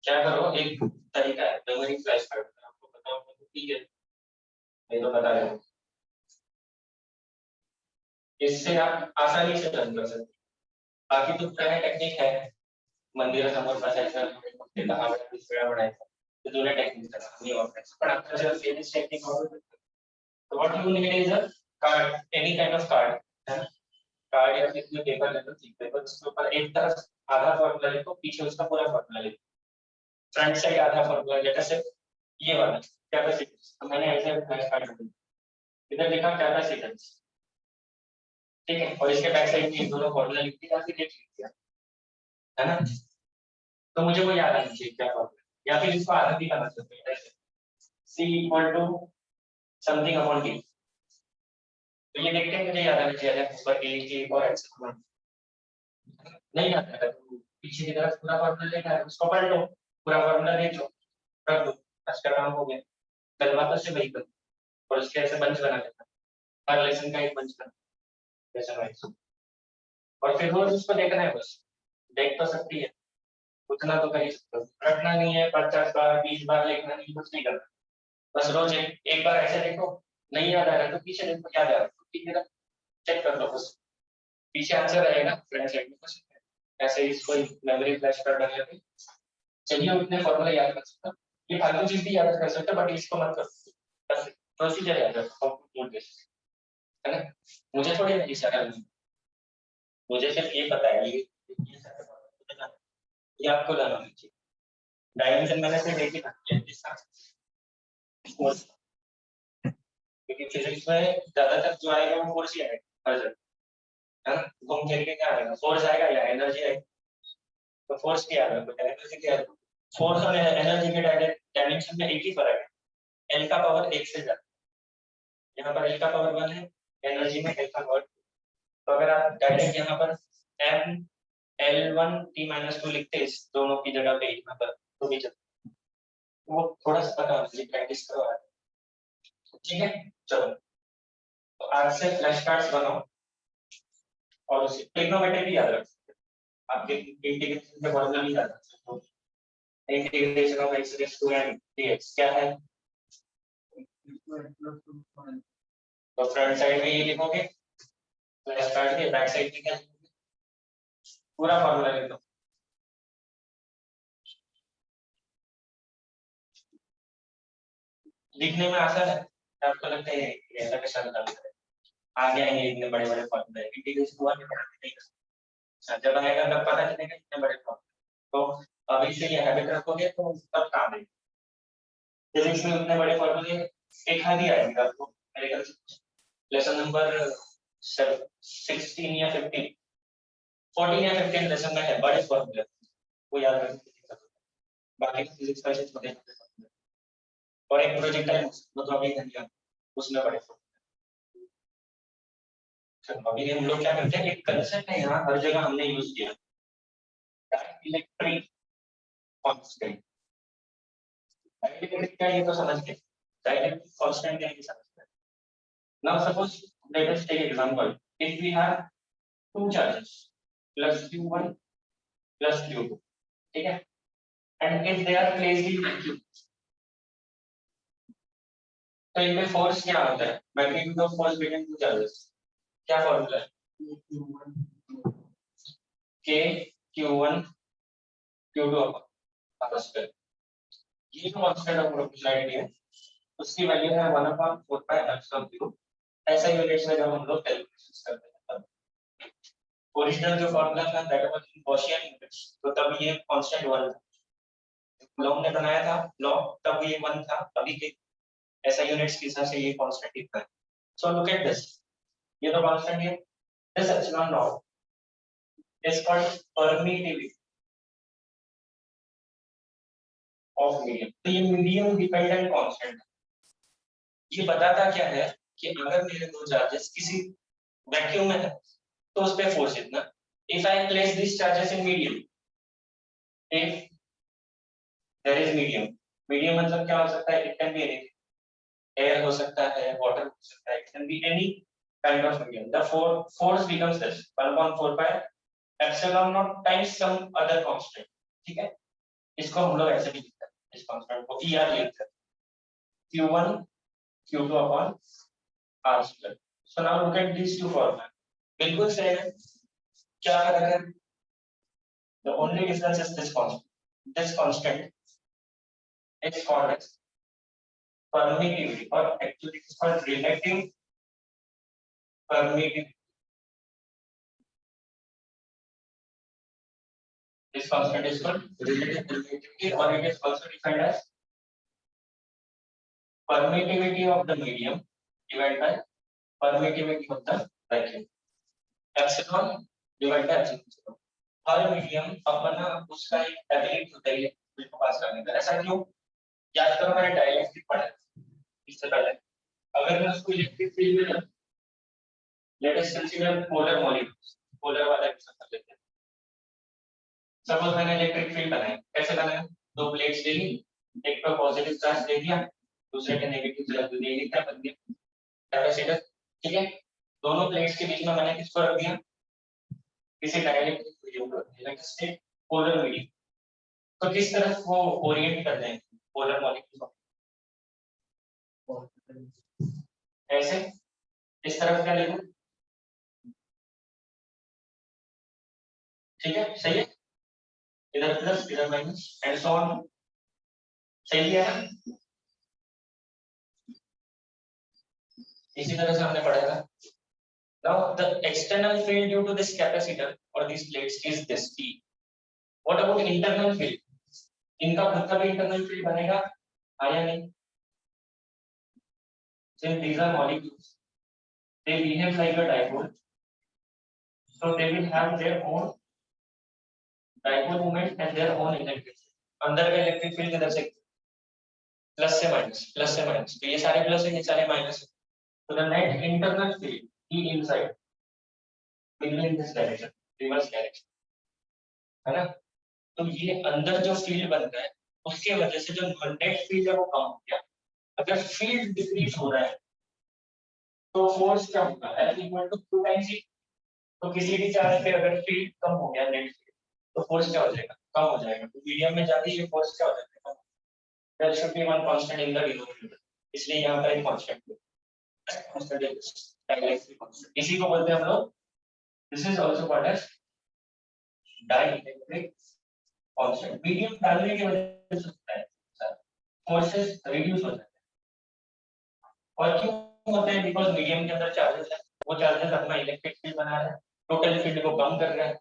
क्या करो एक तरीका है मेमोरी फ्लैश कार्ड आपको बताओ तो ठीक है नहीं तो बता दो इससे आप आसानी से लर्न कर सकते बाकी तो प्राय टेक्निक है मंदिर समोर बसायचं ते दहा वेळा 20 वेळा म्हणायचं ते जुन्या टेक्निक नाही वापरायचं पण आता जर लेटेस्ट टेक्निक वापरतो तो what you need is a card any kind of card card या फिर पेपर लेते हो पेपर उसके ऊपर एक तरफ आधा फॉर्मूला लिखो पीछे उसका पूरा फॉर्मूला लिखो फ्रंट साइड आधा फॉर्मूला लेटर से ये वाला कैपेसिटी तो मैंने ऐसे फ्लैश कार्ड इधर लिखा कैपेसिटेंस ठीक है और इसके बैक साइड में दोनों फॉर्मूला लिख दिया फिर लिख दिया है ना तो मुझे वो याद आना चाहिए क्या फॉर्मूला या फिर इसको आधा भी करना सकते हैं C equal to something upon D तो ये देखते हैं मुझे याद आना चाहिए ऊपर A K और X नहीं आता है तो पीछे की तरफ पूरा फॉर्मूला लेना है उसको पढ़ लो पूरा फॉर्मूला देख लो रख दो आज का काम हो गया कल वापस से वही करो और उसके ऐसे बंच बना लेना हर लेसन का एक बंच बना जैसा वाइज और फिर रोज उसको देखना है बस देख तो सकती है उतना तो कर ही सकते हो रटना नहीं है 50 बार 20 बार लिखना नहीं कुछ नहीं करना बस रोज एक बार ऐसे देखो नहीं याद आ रहा तो पीछे देखो याद आ रहा तो ठीक चेक कर लो बस पीछे आंसर आएगा फ्रंट साइड में कुछ ऐसे इसको मेमोरी फ्लैश कर डालने पे चलिए उतने फॉर्मूला याद कर सकता ये फालतू चीज भी याद कर सकते बट इसको मत करो बस प्रोसीजर याद रखो है ना मुझे थोड़ी नहीं सारा मुझे सिर्फ ये पता है ये आपको लाना चाहिए डायमेंशन मैंने सिर्फ एक ही रखा है क्योंकि फिजिक्स में ज्यादातर जो आएगा वो फोर्स ही आएगा हर जगह है ना घूम फिर के क्या आएगा फोर्स आएगा या एनर्जी आएगी तो फोर्स क्या आएगा तो एनर्जी क्या आएगा फोर्स और एनर्जी के डायमेंशन में एक ही फर्क है एल का पावर 1 से ज्यादा यहाँ पर एल का पावर 1 है एनर्जी में एल का पावर तो अगर आप डायरेक्ट यहाँ पर m L1 T-2 लिखते इस दोनों की जगह पे यहाँ पर तो भी चलता वो थोड़ा सा पता मुझे प्रैक्टिस करवा ठीक है चलो तो आज से फ्लैश कार्ड्स बनाओ और उसे ट्रिग्नोमेट्री भी याद रख सकते आपके इंटीग्रेशन के फॉर्मूला भी याद रख सकते हो integration of x raise to n dx क्या है तो फ्रंट साइड में ये लिखोगे फ्लैश कार्ड के बैक साइड में क्या पूरा फॉर्मूला लिख दो लिखने में आसान है आपको लगता है ऐसा कैसा बता है आगे आएंगे इतने बड़े बड़े फॉर्मूले इंटीग्रेशन हुआ नहीं जब आएगा तब पता चलेगा इतने बड़े फॉर्मूले तो अभी से ये हैबिट रखोगे तो तब काम आएगा फिजिक्स में उतने बड़े फॉर्मूले एक हाथ ही आएंगे आपको मेरे ख्याल से लेसन नंबर 16 या 15 14 या 15 लेसन में है बड़े फॉर्मूले वो याद रखना बाकी फिजिक्स का छोटे छोटे फॉर्मूले और एक प्रोजेक्टाइल मतलब अभी नहीं उसमें बड़े फॉर्मूले चलो अभी हम लोग क्या करते हैं एक कंसेप्ट है यहाँ हर जगह हमने यूज किया डाइलेक्ट्रिक कांस्टेंट डाइलेक्ट्रिक क्या ये तो समझ गए डाइलेक्ट्रिक कांस्टेंट क्या ये समझ गए now suppose let us take example if we have two charges plus q1 plus q2 ठीक है and if they are placed in vacuum तो इनमें फोर्स क्या होता है magnitude of force between two charges क्या फॉर्मूला है k q1 q2 आपस में ये जो कांस्टेंट ऑफ प्रोपोर्शनैलिटी है उसकी वैल्यू है 1/4 पाई एप्सिलॉन 0 ऐसा यूनिट्स में जब हम लोग कैलकुलेशंस करते हैं तब ओरिजिनल जो फार्मूला था that was in Gaussian units तो तब ये कांस्टेंट 1 था लॉ ने बनाया था लॉ तब ये 1 था अभी के ऐसा यूनिट्स के हिसाब से ये कांस्टेंट इतना है सो लुक एट दिस ये तो कांस्टेंट है this epsilon not is called permittivity of medium तो ये मीडियम डिपेंडेंट कांस्टेंट है ये बताता क्या है कि अगर मेरे दो चार्जेस किसी वैक्यूम में है तो उस पे फोर्स इतना if I place this charges in medium if there is medium medium मतलब क्या हो सकता है it can be anything air हो सकता है वाटर हो सकता है it can be any kind of medium the force becomes this 1/4 pi epsilon naught times some other constant ठीक है इसको हम लोग ऐसे भी लिखते हैं इस कांस्टेंट को er लिखते हैं q1 q2 upon r square so now look at these two formula बिल्कुल सेम है क्या फर्क है the only difference is this constant this constant is called as permittivity, or actually it's called relative permittivity. This constant is called relative permittivity, or it is also defined as permittivity of the medium divided by permittivity of the vacuum. Epsilon divided by epsilon. Her medium अपना उसका एक ability होता है electric को पास करने का। ऐसा क्यों? याद करो मैंने डाइलेक्ट्रिक पढ़ा इससे पहले। अगर मैं उसको इलेक्ट्रिक फील्ड में let us consider polar molecules, polar वाला एग्जांपल लेते हैं। सपोज मैंने इलेक्ट्रिक फील्ड बनाया, कैसे बनाया? दो प्लेट्स ले ली, एक पर पॉजिटिव चार्ज दे दिया, दूसरे पे नेगेटिव चार्ज दे दिया, क्या बन गया? कैपेसिटर। ठीक है, दोनों प्लेट्स के बीच में मैंने किसको रख दिया? किसी डाइलेक्ट्रिक मीडियम को, इलेक्ट्रिक पोलर मीडियम। तो किस तरफ वो ओरिएंट कर देंगे पोलर मॉलिक्यूल को? ऐसे, इस तरफ क्या लिखूं? ठीक है, सही है। इधर प्लस इधर माइनस एंड सो ऑन, सही है ना? इसी तरह से हमने पढ़ा था। Now the external field due to this capacitor or these plates is this P. What about internal field? इनका खुद का भी internal field बनेगा, आया नहीं? Since these are molecules, they behave like a dipole, so they will have their own dipole moment and their own electric field. अंदर का electric field किधर से? प्लस से माइनस, तो ये सारे प्लस है, ये सारे माइनस है। So the net internal field E inside will be in this direction, reverse direction, है ना? तो ये अंदर जो फील्ड बनता है उसके वजह से जो नेट फील्ड है वो कम हो गया। अगर फील्ड डिक्रीज हो रहा है तो फोर्स क्या होगा? F equal to 2 times E। तो किसी भी चार्ज पे अगर फील्ड कम हो गया, नेट फील्ड, तो फोर्स क्या हो जाएगा? कम हो जाएगा। तो मीडियम में जाके ये फोर्स क्या हो जाएगा? There should be one constant in the denominator, इसलिए यहाँ पर एक कांस्टेंट है, कांस्टेंट है डाइलेक्ट्रिक कांस्टेंट। इसी को बोलते हैं हम लोग, this is also called as dielectric constant. Medium डालने की वजह से होता है फोर्सेस रिड्यूस हो जाते हैं। और क्यों होता है? बिकॉज़ मीडियम के अंदर चार्जेस है, वो चार्जेस अपना इलेक्ट्रिक फील्ड बना रहे हैं, टोटल फील्ड को कम कर रहे हैं।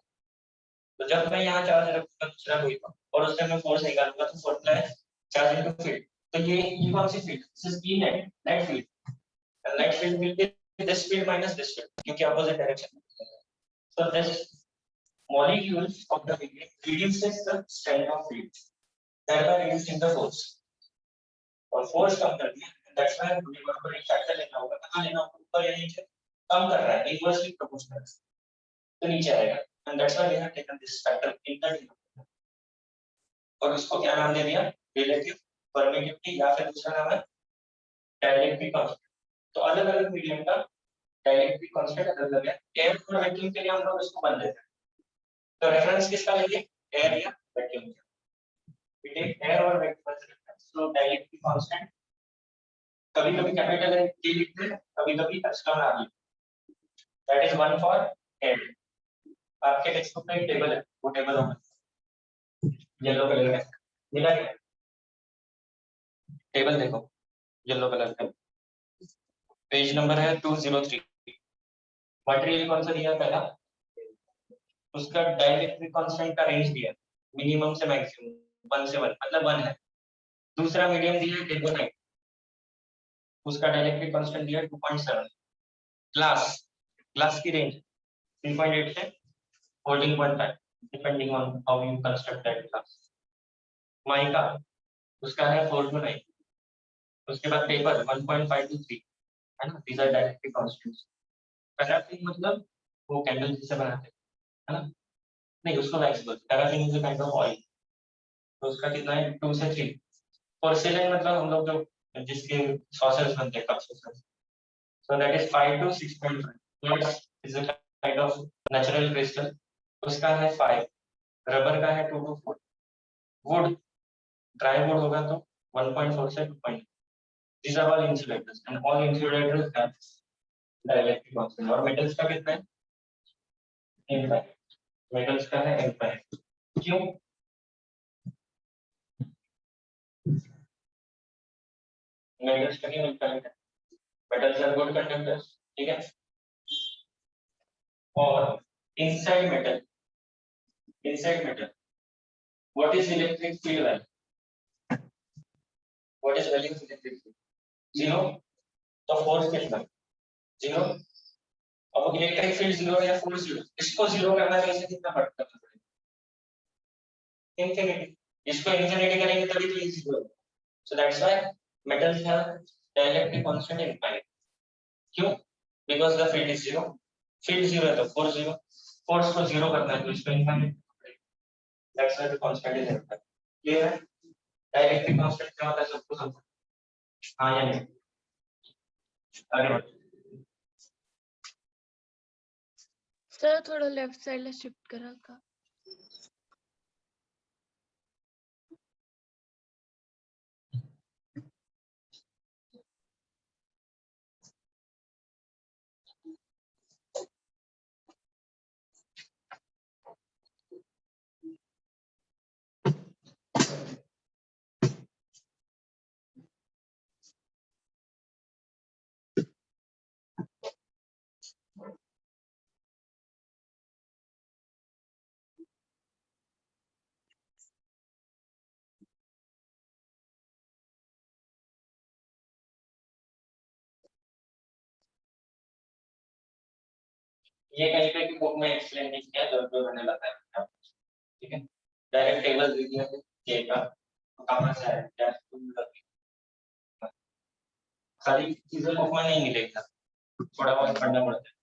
तो जब मैं यहाँ चार्ज रखूंगा दूसरा कोई और उससे मैं फोर्स निकालूंगा तो फॉर्मूला है चार्ज इनटू फील्ड। तो ये कौन सी field? This is E net, net field. And net field will be this field minus this field, क्योंकि अपोजिट डायरेक्शन में। So this molecules of the medium reduces the strength of field, thereby reducing the force, और force कम कर दिया। That's why मुझे वहाँ पर एक factor लेना होगा, कहाँ लेना होगा? ऊपर या नीचे? कम कर रहा है, inversely proportional, तो नीचे आएगा। And that's why we have taken this factor in the denominator, और उसको क्या नाम दे दिया? Relative permittivity, या फिर दूसरा नाम है डाइलेक्ट्रिक कांस्टेंट। तो अलग अलग मीडियम का डाइलेक्ट्रिक कांस्टेंट अलग अलग है। एयर और वैक्यूम के लिए हम लोग इसको बन देते हैं। तो रेफरेंस किसका लेंगे? एयर या वैक्यूम का। we take air और vacuum as reference, so dielectric constant कभी-कभी कैपिटल T लिखते हैं, कभी-कभी एप्सिलॉन R लिखते हैं। That is 1 for air. आपके टेक्स्ट बुक में एक टेबल है, वो टेबल होगा येलो कलर का, मिला क्या? टेबल देखो येलो कलर का, पेज नंबर है 203। मटेरियल कौन सा दिया पहला? उसका डाइलेक्ट्रिक कांस्टेंट का रेंज दिया मिनिमम से मैक्सिमम, 1 से 1 मतलब 1 है। दूसरा मीडियम दिया है एल्गोनाइट, उसका डाइलेक्ट्रिक कांस्टेंट दिया 2.7। ग्लास की रेंज 3.8 से 14.5 depending on how you construct that glass. Mica उसका है 4 to 9। उसके बाद पेपर 1.5 to 3, है ना? These are dielectric constants. Paraffin मतलब वो कैंडल जिसे बनाते हैं, है ना? नहीं, उसको वैक्स बोलते हैं। Paraffin is a kind of oil, तो उसका कितना है? 2 से 3। पोर्सिलेन मतलब हम लोग जो जिसके सॉसर्स बनते हैं, cup saucers, so that is 5 to 6.5. Quartz is a kind of natural crystal, उसका है 5। रबर का है 2 to 4। वुड, ड्राई वुड होगा तो 1.4 से 2.9। These are all insulators and all insulators have dielectric constant। और metals का कितना है? N5। metals का है N5। क्यों? मेटल्स का नहीं मिलता है, मेटल्स आर गुड कंडक्टर्स, ठीक है। और inside metal, what is electric field value, what is value of electric field, zero. तो फोर्स कितना, जीरो। अब इलेक्ट्रिक फील्ड जीरो या फोर्स जीरो, इसको जीरो करना है, इसे कितना बढ़ करना पड़ेगा, इंफिनिटी। इसको इंफिनिटी करेंगे तभी तो ये जीरो होगा। So that's why metals have dielectric constant infinite. क्यों? Because the field is zero. Field zero है तो force zero. Force को zero करना है तो इसको infinite. That's why the constant is infinite. Clear है? Dielectric constant क्या होता है सबको समझो? हाँ या नहीं? आगे बढ़ो. सर थोड़ा लेफ्ट साइड ला शिफ्ट करा का. ये कहीं पे भी बुक में एक्सप्लेन नहीं किया, जो मैंने बताया, ठीक है। डायरेक्ट टेबल दे दिया है के का, कहाँ से आया, क्या सारी चीजें बुक में नहीं मिलेगा, थोड़ा बहुत पढ़ना पड़ता है।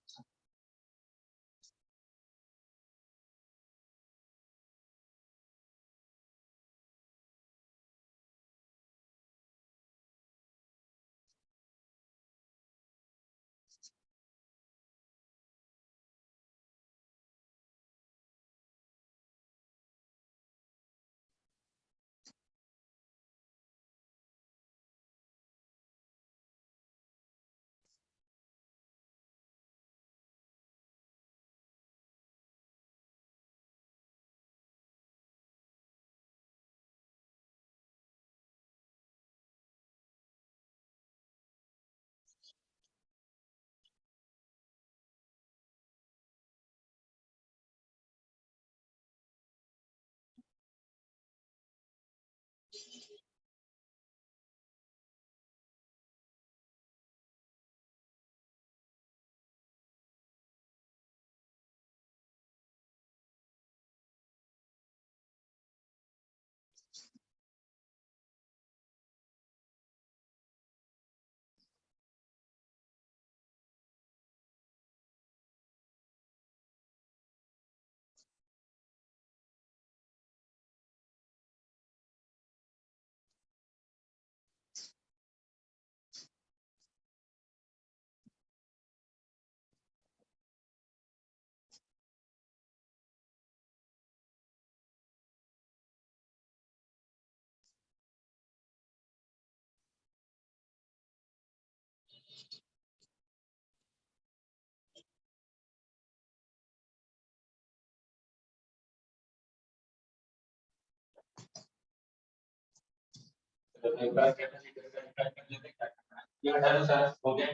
तो एक बार कैपेसिटर का निकाल कर लेते क्या करना है, ये हटा दो सर, हो गया,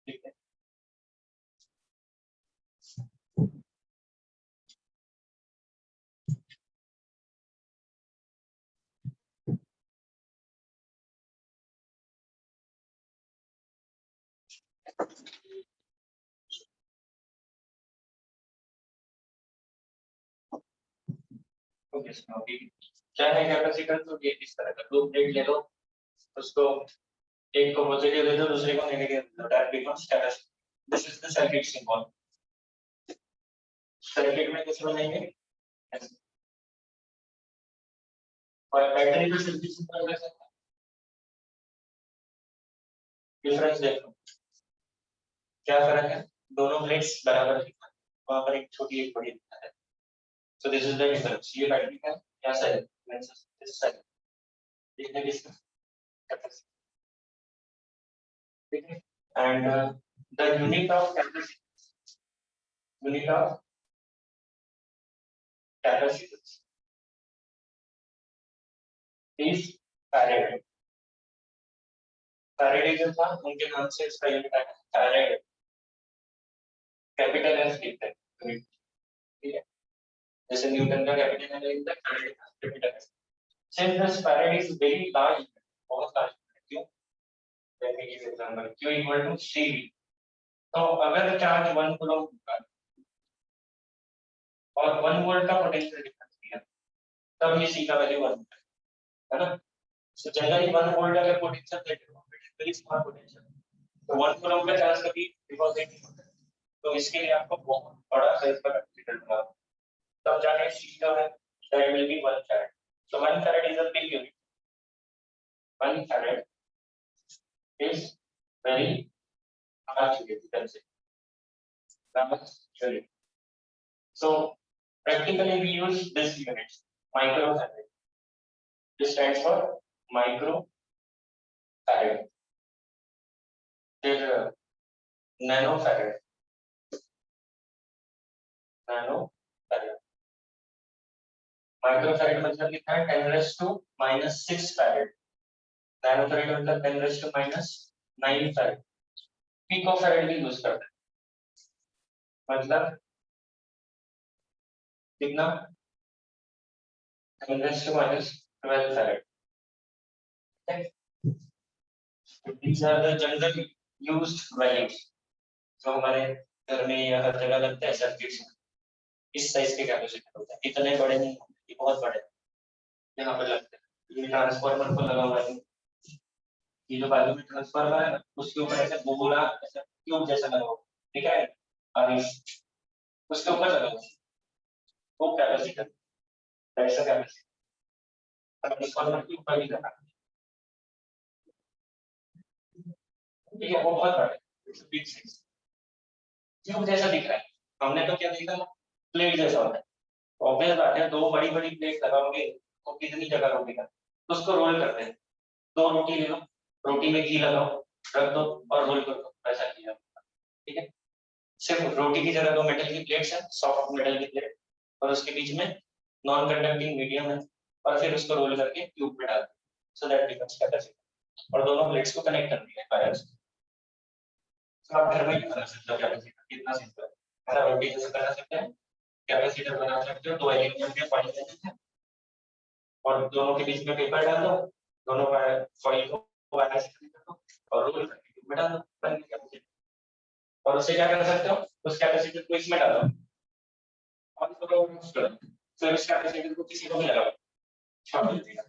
ठीक है। ओके ओके, क्या है कैपेसिटर, तो ये इस तरह का दो प्लेट ले लो, उसको एक को पॉजिटिव दे दो, दूसरे को नेगेटिव दे दो, that becomes capacitor. This is the circuit symbol. Circuit में कैसे बनाएंगे, और बैटरी का सर्किट सिंबल कैसे, डिफरेंस देखो, क्या फर्क है, दोनों प्लेट्स बराबर है, वहां पर एक छोटी एक बड़ी है। So this is the difference, ये बैटरी का क्या साइज, दिस साइज, देखने किसका कैपेसिटी, ठीक है। And the unit of capacity, unit of capacity is farad, Faraday जो था उनके नाम से इसका यूनिट आया फैराड, कैपिटल एफ लिखते हैं, ठीक है, जैसे न्यूटन का कैपिटल एफ लिखते हैं, फैराडे का capital F. Since this farad is very large, बहुत लार्ज, क्यों, let me give example, Q equal to CV। तो अगर चार्ज 1 कूलम होगा और 1 वोल्ट का पोटेंशियल डिफरेंस दिया, तब ये C का वैल्यू 1 है ना। So जनरली 1 वोल्ट अगर पोटेंशियल देते हो, it is very small potential, तो 1 कूलम का चार्ज कभी डिपॉजिट नहीं होता, तो इसके लिए आपको बहुत बड़ा साइज का कैपेसिटर बनाना, तब जाके C का है, that will be 1 farad। So 1 farad is a big unit, 1 farad is very large unit, you can say, large unit. So practically we use this unit, microfarad. This stands for microfarad. Then nanofarad. Nanofarad. Microfarad मतलब कितना है, 10⁻⁻⁶ farad. Nanofarad मतलब 10⁻⁹ farad. Picofarad भी use करते हैं, मतलब कितना, 10⁻12 farad. These are the generally used values जो हमारे घर में या हर जगह लगते हैं सर्किट्स में। इस साइज के कैपेसिटर होते हैं, इतने बड़े नहीं होते, ये बहुत बड़े यहाँ पे लगते हैं। ये ट्रांसफार्मर को लगा हुआ है, ये जो बाजू में ट्रांसफार्मर है ना, उसके ऊपर ऐसे गोला ऐसा ट्यूब जैसा लगा हुआ, ठीक है, और उसके ऊपर लगा हुआ वो कैपेसिटर, ऐसा कैपेसिटर ट्रांसफार्मर के ऊपर ही लगा, ठीक है, वो बहुत बड़ा है, बिग साइज, ट्यूब जैसा दिख रहा है। हमने तो क्या देखा, प्लेट जैसा होता है, ऑब्वियस बात है, दो बड़ी बड़ी प्लेट लगाओगे तो कितनी जगह रोकेगा, तो उसको रोल करते हैं, दो रोटी ले लो, रोटी में घी लगाओ, रख दो और रोल कर दो, ऐसा किया, ठीक है। सिर्फ रोटी की जगह दो मेटल की प्लेट्स है, सॉफ्ट मेटल की प्लेट, और उसके बीच में नॉन कंडक्टिंग मीडियम है, और फिर उसको रोल करके ट्यूब में डाल दो, सो दैट बिकम्स कैपेसिटर, और दोनों प्लेट्स को कनेक्ट कर दिया वायर से। तो आप घर में भी बना सकते हो कैपेसिटर, कितना सिंपल है, ऐसा रोटी जैसे बना सकते हैं, कैपेसिटर बना सकते हो, दो एल्यूमिनियम के फॉइल लेते हैं और दोनों के बीच में पेपर डाल दो, दोनों फॉइल को वायर से कनेक्ट कर दो और रोल करके ट्यूब में डाल दो, बन गया कैपेसिटर। और उसे क्या कर सकते हो, उस कैपेसिटर को इसमें डालो और इसको यूज करो, फिर उस कैपेसिटर को किसी को भी लगाओ, छोड़ दीजिएगा,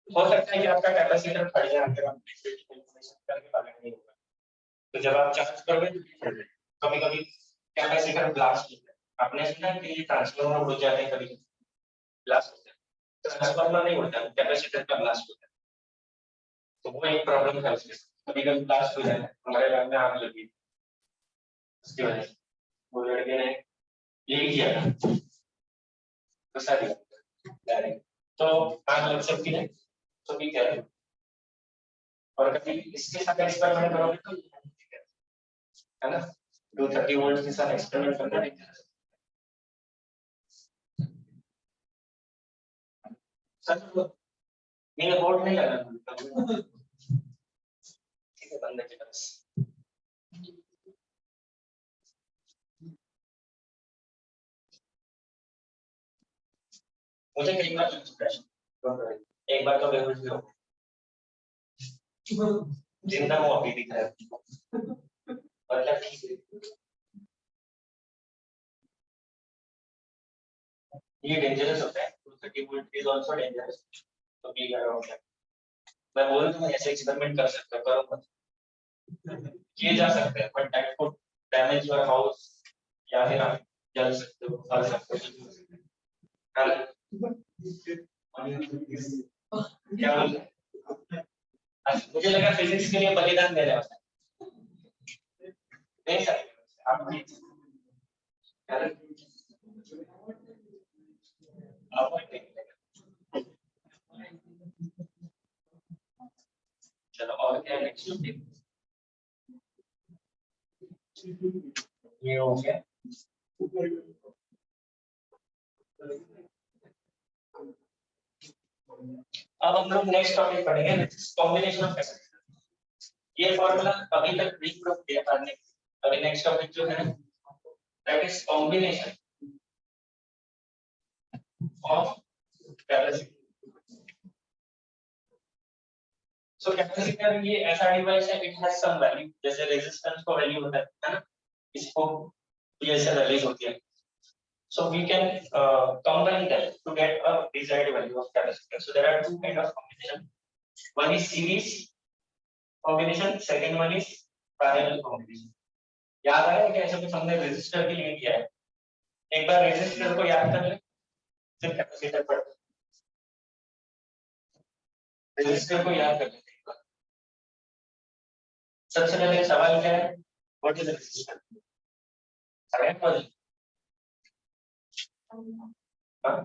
हो सकता है कि आपका कैपेसिटर फट जाए अगर आप इंफॉर्मेशन करके पालन नहीं होगा, तो जब आप चार्ज करोगे तो कभी कभी कैपेसिटर ब्लास्ट होता है, आपने सुना है कि ट्रांसफार्मर उड़ जाते हैं, कभी ब्लास्ट होता है, ट्रांसफार्मर नहीं उड़ता है, कैपेसिटर का ब्लास्ट होता है, तो वो एक प्रॉब्लम है उसके, कभी कभी ब्लास्ट हो जाता है, हमारे घर में आग लगी उसकी वजह से, वो लड़के ने यही किया था, तो सारी तो आग लग सकती है, तो भी क्या है, और कभी इसके साथ एक्सपेरिमेंट करोगे तो है ना, 230 वोल्ट के साथ एक्सपेरिमेंट करना है, सर मेरा बोर्ड नहीं लगा, ठीक है, बंद के पास मुझे कई बार एक बार तो बेहोश भी हो गया, जिंदा वो अभी दिख रहा है, मतलब ठीक है, ये डेंजरस होता है, 230 वोल्ट इज आल्सो डेंजरस, तो बी अराउंड है, मैं बोल दूं ऐसे एक्सपेरिमेंट कर सकते हो, करो मत, किए जा सकते हैं, but that could damage your house, या फिर आप जल सकते हो, फल सकते हो, क्या बोल रहे हैं? मुझे लगा फिजिक्स के लिए बलिदान दे रहे हो, नहीं सर, आप चलो और क्या नेक्स्ट, ये हो गया। अब हम लोग नेक्स्ट टॉपिक पढ़ेंगे कॉम्बिनेशन ऑफ कैपेसिटर। ये फॉर्मूला अभी तक रीप्रूव किया था हमने। अभी नेक्स्ट टॉपिक जो है that is combination of capacitor. So capacitor ये ऐसा डिवाइस है, इट हैज सम वैल्यू, जैसे रेजिस्टेंस को वैल्यू होता है ना, इसको ये ऐसे वैल्यूज होती है। So we can combine them to get a desired value of capacitor. So there are two kind of combination. One is series combination, second one is parallel combination. याद आया कि ऐसे कुछ हमने रेजिस्टर के लिए किया है। एक बार रेजिस्टर को याद कर ले, फिर कैपेसिटर पर रेजिस्टर को याद कर लेते हैं एक बार। सबसे पहले सवाल क्या है, व्हाट इज रेजिस्टर? सेकंड वाला हां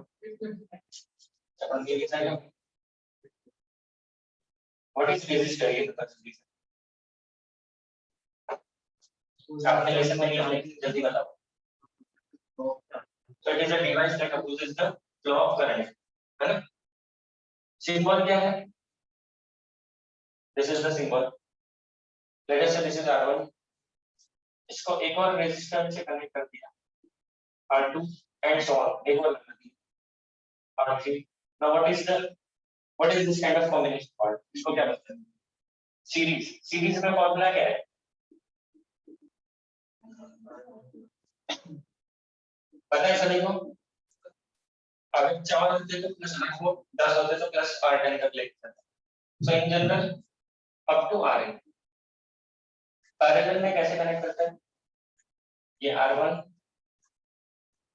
अपन के लिए चाहिए व्हाट इज रेजिस्टर, ये बता दीजिए। आपने लेसन में लिया है, जल्दी बताओ। So it is a device that opposes the flow of current, है ना? सिंबल क्या है? This is the symbol. Let us say this is R1. इसको एक और रेजिस्टर से कनेक्ट कर दिया, R2 and so on. एक और कर दिया, R3. Now what is this kind of combination called? इसको क्या बोलते हैं? सीरीज। सीरीज में फॉर्मूला क्या है? पता है सभी को? अगर 4 होते तो प्लस R4, 10 होते तो प्लस R10 तक लेते थे। So in general up to Rn। Parallel में कैसे कनेक्ट करते हैं? ये R1,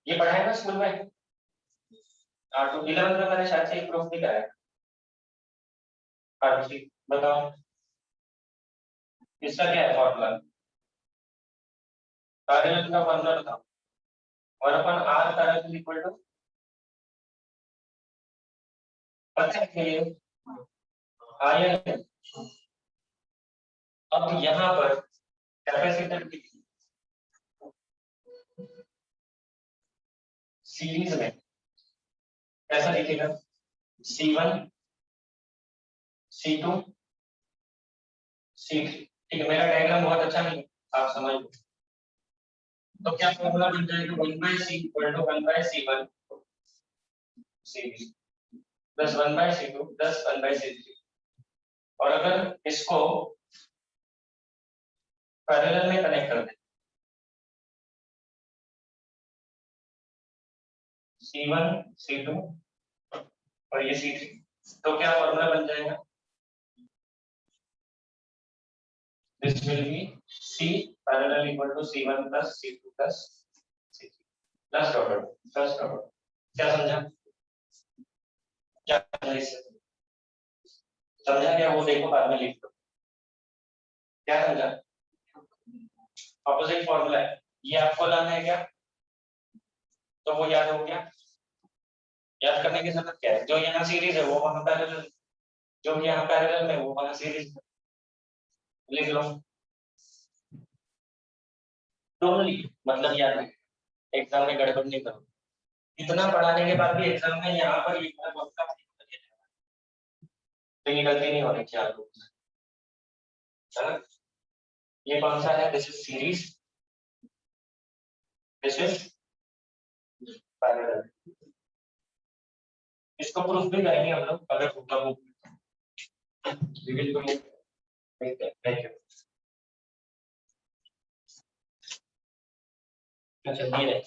ये पढ़ा है ना स्कूल में, R2 11th में मैंने शायद से प्रूफ भी कराया। R3 बताओ इसका क्या है फॉर्मूला? पैरेलल का फॉर्मूला बताओ। 1/r पैरेलल इक्वल टू, पता है ये आया। अब यहाँ पर कैपेसिटर की सीरीज में कैसा लिखेगा? C1 C2 C3। ठीक है, मेरा डायग्राम बहुत अच्छा नहीं है, आप समझ लो। तो क्या फॉर्मूला बन जाएगा? 1/c equal to 1/c1 series plus 1/c2 plus 1/c3। और अगर इसको पैरेलल में कनेक्ट कर दें, C1 C2 और ये C3, तो क्या फॉर्मूला बन जाएगा? This will be C parallel equal to C1 plus C2 plus C3 plus dot। क्या समझा? क्या समझा इससे? समझा क्या? वो देखो बाद में लिख दो। क्या समझा? ऑपोजिट फॉर्मूला है, ये आपको लाना है क्या? तो वो याद हो गया। याद करने की जरूरत क्या है? जो यहाँ सीरीज है वो वहां पैरेलल, जो यहाँ पैरेलल में वो वहां सीरीज में, लिख लो। डोंट मतलब याद है, एग्जाम में गड़बड़ नहीं करो। इतना पढ़ाने के बाद भी एग्जाम में यहाँ पर ये तो ये गलती नहीं होनी चाहिए आप लोग से। ये कौन सा है? This is series, this is parallel. इसको प्रूफ भी करेंगे हम लोग अगर होगा वो। Thank you. अच्छा ये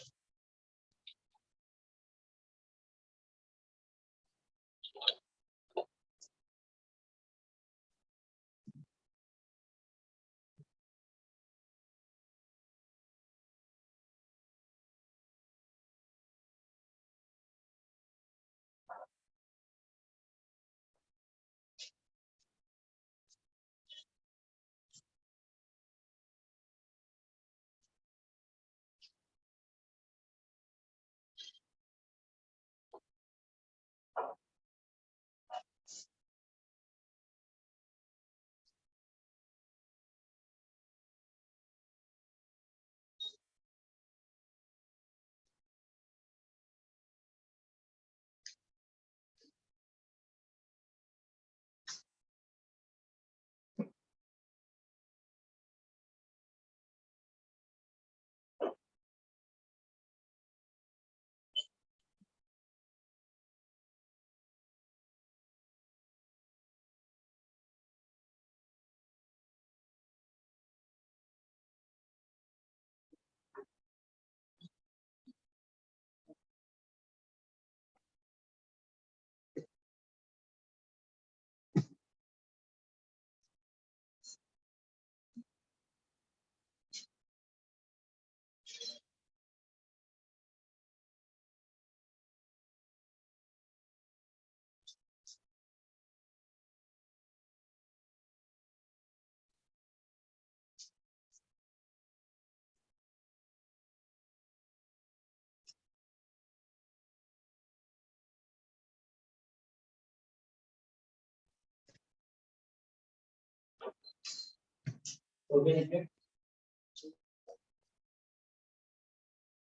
ओके देखिए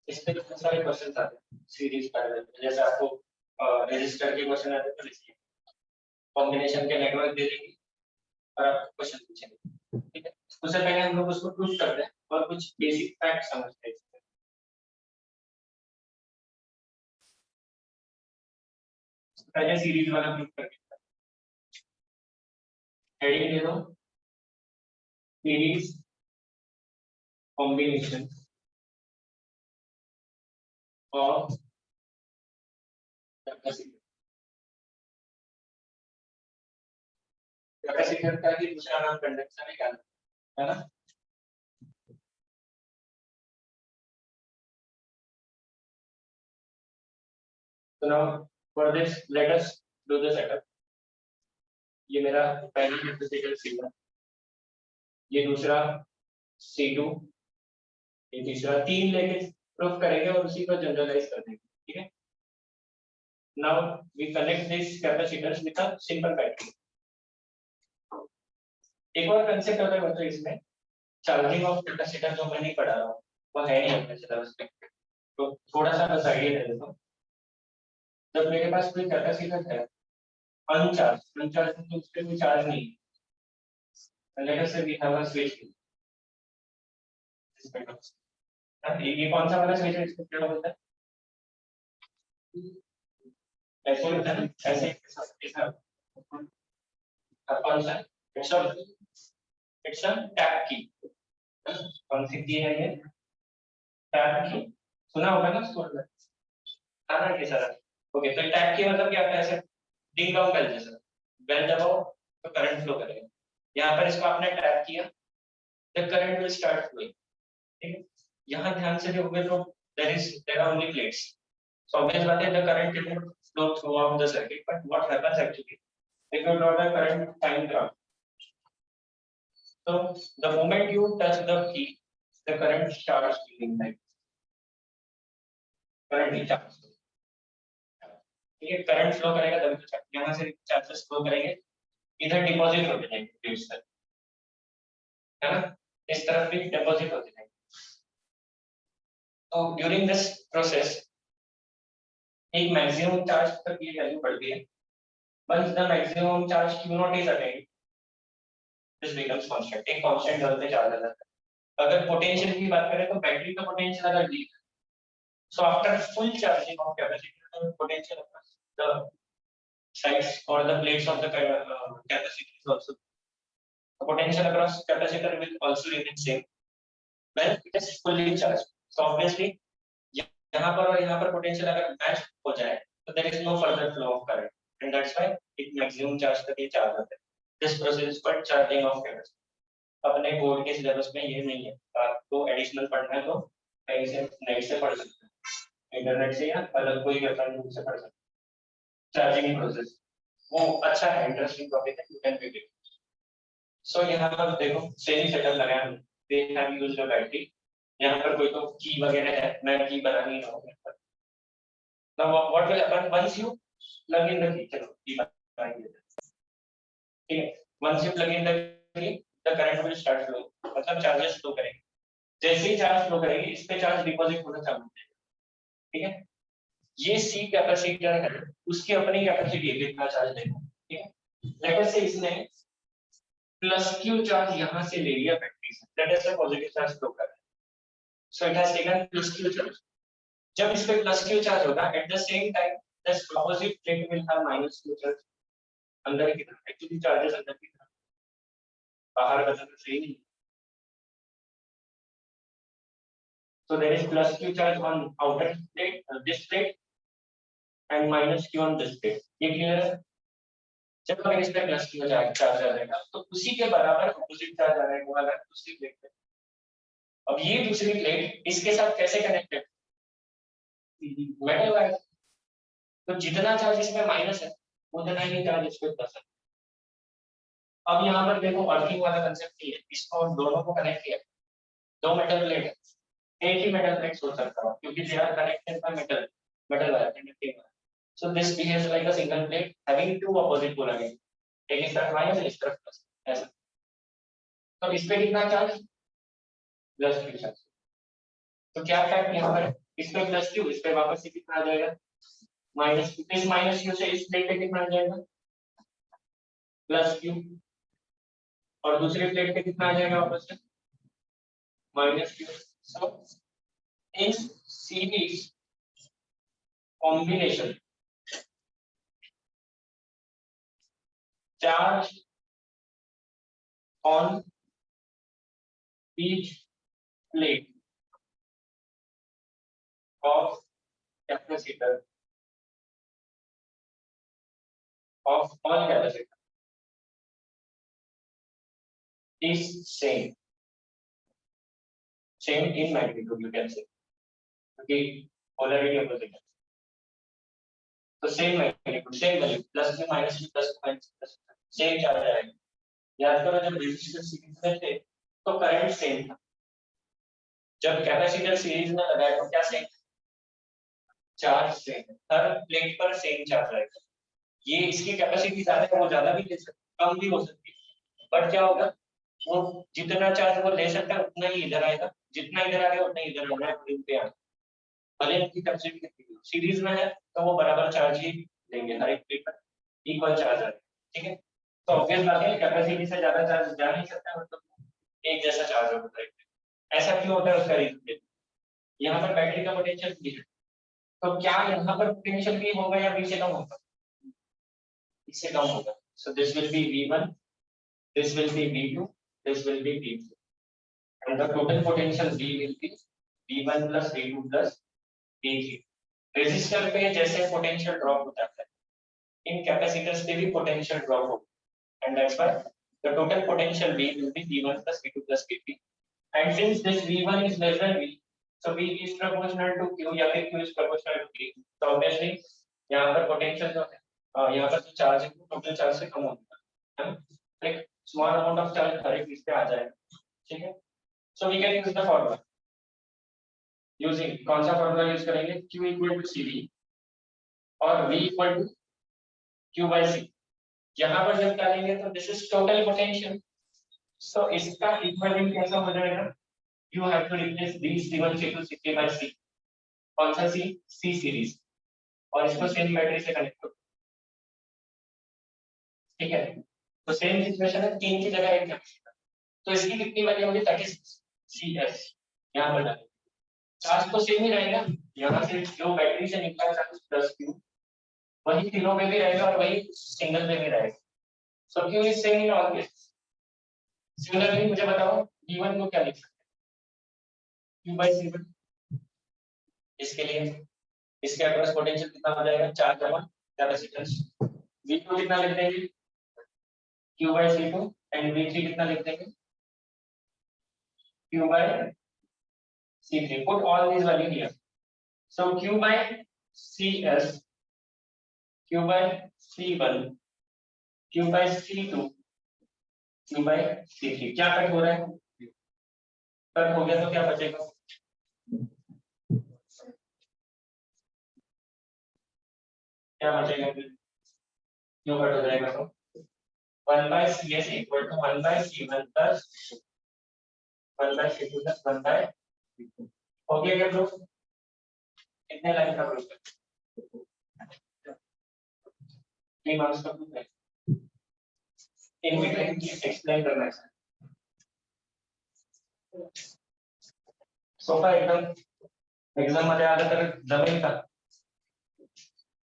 इसमें कितने सारे क्वेश्चन आते हैं सीरीज पैरेलल जैसे आपको रजिस्टर के क्वेश्चन आते हैं तो लिखिए कॉम्बिनेशन के नेटवर्क दे देंगे और आपको क्वेश्चन पूछेंगे ठीक है उससे पहले हम लोग उसको प्रूफ करते हैं और कुछ बेसिक फैक्ट समझते हैं पहले सीरीज वाला प्रूफ करके हेडिंग दे दो series combination of capacitor capacitor का ही दूसरा नाम कंडक्शन है ना तो now for this let us do the setup ये मेरा पहला कैपेसिटर C1 ये दूसरा C2 ये तीसरा 3 लेके प्रूफ करेंगे और उसी को जनरलाइज कर देंगे ठीक है now we connect this capacitors with a simple battery एक और कांसेप्ट अगर मतलब इसमें चार्जिंग ऑफ कैपेसिटर जो मैं नहीं पढ़ा रहा हूँ वो है नहीं अपने सिलेबस में तो थोड़ा सा बस आइडिया दे देता हूँ जब मेरे पास कोई कैपेसिटर है अनचार्ज तो उस पे कोई चार्ज नहीं है लेट अस से वी हैव अ स्विच ये कौन सा वाला स्विच है इसको क्या बोलते हैं ऐसे होता है ना ऐसे ऐसा कौन सा इट्स अ टैप की कौन सी की है ये टैप की सुना होगा ना स्कूल में आना के सारा ओके तो टैप की मतलब क्या होता है ऐसे डिंग डोंग बेल जैसा बेल दबाओ तो करंट फ्लो करेगा यहाँ पर इसको आपने टैप किया the current will start flowing ठीक है यहाँ ध्यान से देखोगे तो there are only plates so obvious बात है the current will flow throughout the circuit but what happens actually if you draw the current time graph so the moment you touch the key the current starts flowing like current he charge ठीक है current flow करेगा तभी तो यहाँ से charges flow करेंगे इधर deposit होते जाएंगे प्लेट्स तक है ना इस तरफ भी डिपॉजिट होते जाएंगे तो ड्यूरिंग दिस प्रोसेस एक मैक्सिमम चार्ज तक ये वैल्यू बढ़ती है once the maximum charge q naught is attained this becomes constant एक कांस्टेंट लेवल पे चार्ज आ जाता है अगर पोटेंशियल की बात करें तो बैटरी का पोटेंशियल अगर D so after full charging of capacitor the potential across the sides or the plates of the capacitor is also the potential across capacitor will also remain same when it is fully charged so obviously यहाँ पर और यहाँ पर potential अगर match हो जाए तो there is no further flow of current and that's why it maximum charge तक ये चार्ज होता है this process is called charging of capacitor अपने बोर्ड के सिलेबस में ये नहीं है आपको एडिशनल पढ़ना है तो कहीं से नेट से पढ़ सकते हैं इंटरनेट से या अलग कोई रेफरेंस से पढ़ सकते हैं चार्जिंग प्रोसेस वो अच्छा है इंटरेस्टिंग टॉपिक है you can read it so यहाँ पर देखो सेम सेटअप लगाया हमने they have used a battery यहाँ पर कोई तो की वगैरह है मैं की बना नहीं रहा हूँ now what will happen once you plug in the key चलो की बनाएंगे ठीक है once you plug in the key the current will start flowing मतलब चार्जेस फ्लो करेंगे जैसे ही चार्ज फ्लो करेंगे इस पे चार्ज डिपॉजिट होना चालू हो जाएगा ठीक है ये सी कैपेसिटर है उसकी अपनी कैपेसिटी है कितना चार्ज देगा ठीक है लेट अस से इसने प्लस क्यू चार्ज यहां से ले लिया बैटरी से लेट अस से पॉजिटिव चार्ज फ्लो कर रहा है so it has taken plus Q charge जब इस पे प्लस क्यू चार्ज होगा at the same time the opposite plate will have minus Q charge अंदर की तरफ एक्चुअली चार्जेस अंदर की तरफ बाहर का तरफ सही नहीं so there is plus q charge on outer plate this plate and minus q on this plate ये क्लियर है जब अगर इस पे प्लस q चार्ज आ जाएगा तो उसी के बराबर ऑपोजिट चार्ज आ जाएगा वाला दूसरी प्लेट पे अब ये दूसरी प्लेट इसके साथ कैसे कनेक्टेड मेटल वायर तो जितना चार्ज इसमें माइनस है उतना ही चार्ज इस पे प्लस है अब यहाँ पर देखो अर्थिंग वाला कांसेप्ट ये है इसको दोनों को कनेक्ट किया दो मेटल प्लेट है एक ही मेटल प्लेट सोच सकता हूँ क्योंकि they are connected by metal wire conducting wire so this behaves like a single plate having two opposite polarity एक इस तरफ माइनस इस तरफ प्लस ऐसा तो इस पे कितना चार्ज, प्लस क्यू चार्ज। तो क्या फैक्ट यहाँ पर है, इस पे प्लस क्यू, इस पे वापस से कितना आ जाएगा माइनस क्यू, इस माइनस क्यू से इस प्लेट पे कितना आ जाएगा प्लस क्यू, और दूसरे प्लेट पे कितना आ जाएगा वापस से minus Q. So in series combination charge on each plate of capacitor of all capacitor is same in magnitude, you can say, okay, polarity opposite, तो same magnitude same value plus में minus में plus minus plus same charge आएगा। याद करो जब resistor series में थे तो करंट सेम था, जब कैपेसिटर सीरीज में लगाया तो क्या सेम, चार्ज सेम, हर प्लेट पर सेम चार्ज आएगा। ये इसकी कैपेसिटी ज्यादा है, वो ज्यादा भी ले सकता कम भी हो सकती है, बट क्या होगा वो जितना चार्ज वो ले सकता है उतना ही इधर आएगा, जितना इधर आ गया उतना ही इधर आना है, पे आना, भले उनकी कैपेसिटी कितनी हो, सीरीज में है तो वो बराबर चार्ज ही देंगे, हर एक प्लेट पर इक्वल चार्ज आएगा, ठीक है। तो ऑब्वियस बात है कैपेसिटी से ज्यादा चार्ज जा नहीं सकता, मतलब एक जैसा चार्ज होता है। ऐसा क्यों होता है उसका रीजन, यहाँ पर बैटरी का पोटेंशियल भी है, तो क्या यहाँ पर पोटेंशियल भी होगा या भी से कम होगा, इससे कम होगा। So this will be V1, this will be V2, this will be V3, and the total potential V will be V1 plus V2 plus V3। Resistor पे जैसे पोटेंशियल ड्रॉप हो जाता है, इन कैपेसिटर्स पे भी पोटेंशियल ड्रॉप होगा, and that's why the total potential V will be V1 plus V2 plus V3, and since this V1 is less than V, so V is proportional to Q या फिर Q is proportional to V, so obviously यहाँ पर potential जो है यहाँ पर जो charge है वो टोटल चार्ज से कम होगा, एक स्मॉल अमाउंट ऑफ चार्ज हर एक चीज पे आ जाएगा, ठीक है। So we can use the formula, using कौन सा फॉर्मूला यूज करेंगे, Q इक्वल टू CV और V equal to Q by C। यहाँ पर जब क्या लेंगे तो this is total potential, so इसका इक्विवेलेंट कैसा हो जाएगा, you have to replace this C1 C2 C3 by C, कौन सा C, C सीरीज, और इसको सेम बैटरी से कनेक्ट करो, ठीक है। तो सेम सिचुएशन है, 3 की जगह 1 कैपेसिटर, तो इसकी कितनी वैल्यू होगी 36 CS, यहाँ पर डालें, चार्ज तो सेम ही रहेगा, यहाँ से जो बैटरी से निकला चार्ज प्लस Q वही तीनों पे भी रहेगा और वही सिंगल पे भी रहेगा, सो Q is same in all case. Similarly मुझे बताओ V1 को क्या लिख सकते हैं, Q बाय C1, इसके लिए इसके अक्रॉस पोटेंशियल कितना हो जाएगा 4 जमा कैपेसिटेंस, V2 कितना लिख देंगे Q by C2 and V3 कितना लिख देंगे Q by C3, put all these value here, so Q by CS, Q by C1, Q by C2, Q by C3, क्या कट हो रहा है, कट हो गया तो क्या बचेगा, क्या बचेगा फिर, क्यों कट हो जाएगा तो 1 by CS equal to 1 by C1 plus 1 by C2 plus 1 by C2, हो गया क्या प्रूफ, कितने लाइन का प्रूफ है, 3 मार्क्स का प्रूफ है, इन बिटवीन एक्सप्लेन करना है, सोफा एकदम एग्जाम मध्ये आलं तर जमेल का,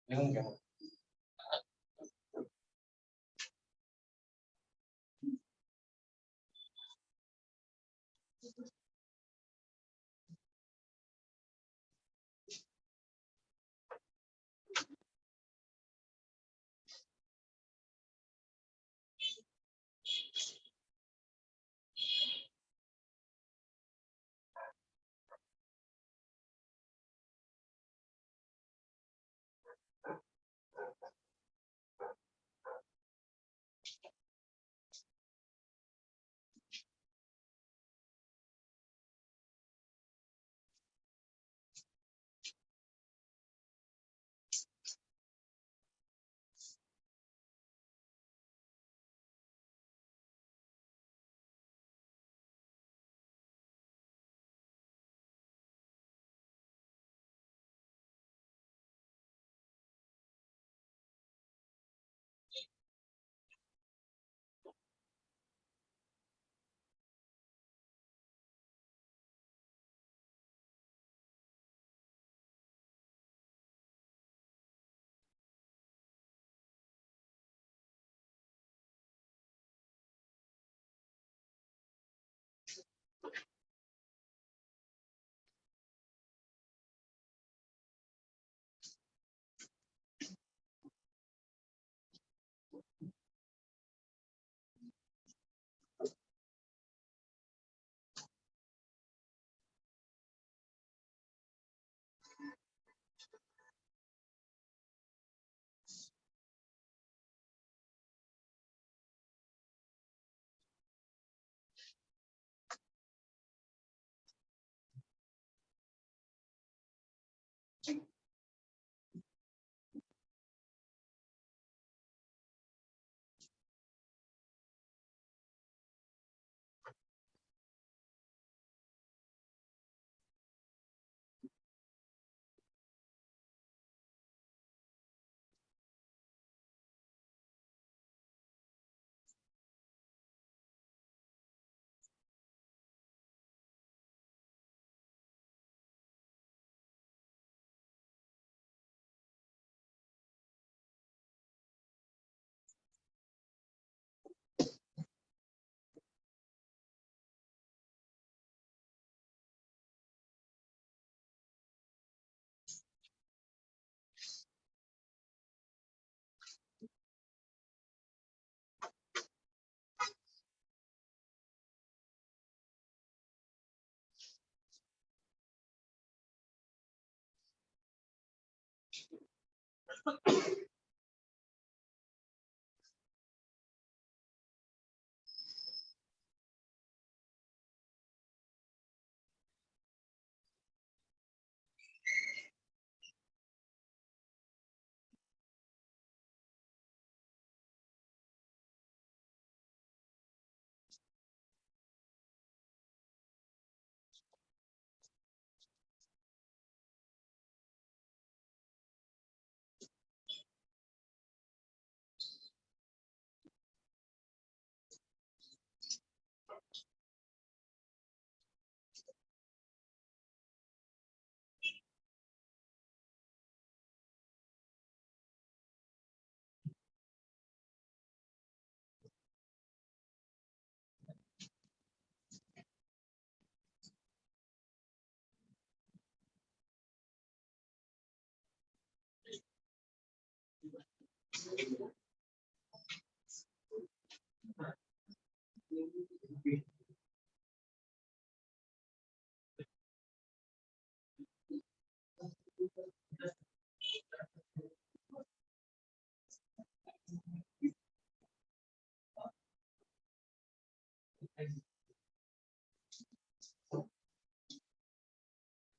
लिहून घ्या।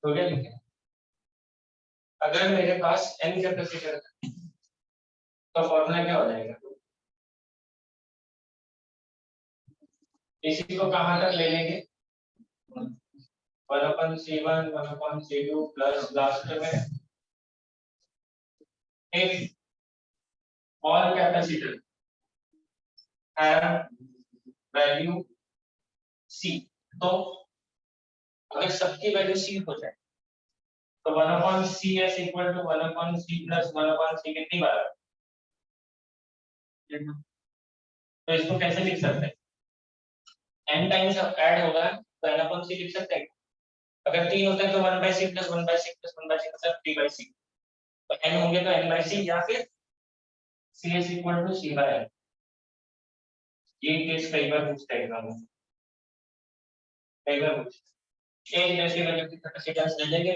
हो गया लिखे। अगर मेरे पास n कैपेसिटर है तो फॉर्मूला क्या हो जाएगा? इसी को कहां तक ले लेंगे? 1/C1 1/C2 प्लस लास्ट में if all capacitor have value C, तो अगर सबकी वैल्यू C हो जाए तो 1/CS equal to 1/C plus 1/C कितनी बार? तो इसको कैसे लिख सकते हैं? n टाइम्स ऐड होगा तो n/C लिख सकते हैं। अगर 3 होता है तो 1/C plus 1/C plus 1/C मतलब 3/C, तो n होंगे तो n/C या फिर CS इक्वल टू C/n। ये केस कई बार पूछता है एग्जाम में, कई बार पूछता है। एक जैसी वैल्यू की कैपेसिटेंस ले लेंगे,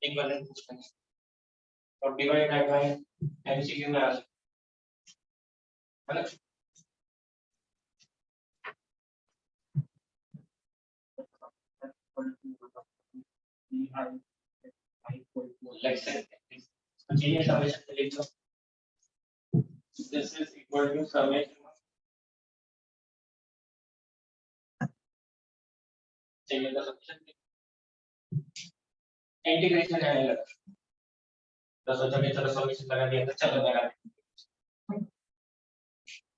एक वैल्यू पूछते हैं और डिवाइड बाय एमसीक्यू में आ है ना। चाहिए समेशन लिख लो, this is equal to summation चाहिए तो समेशन इंटीग्रेशन है लगा तो सोचा कि चलो समेशन लगा दिया तो चलो लगा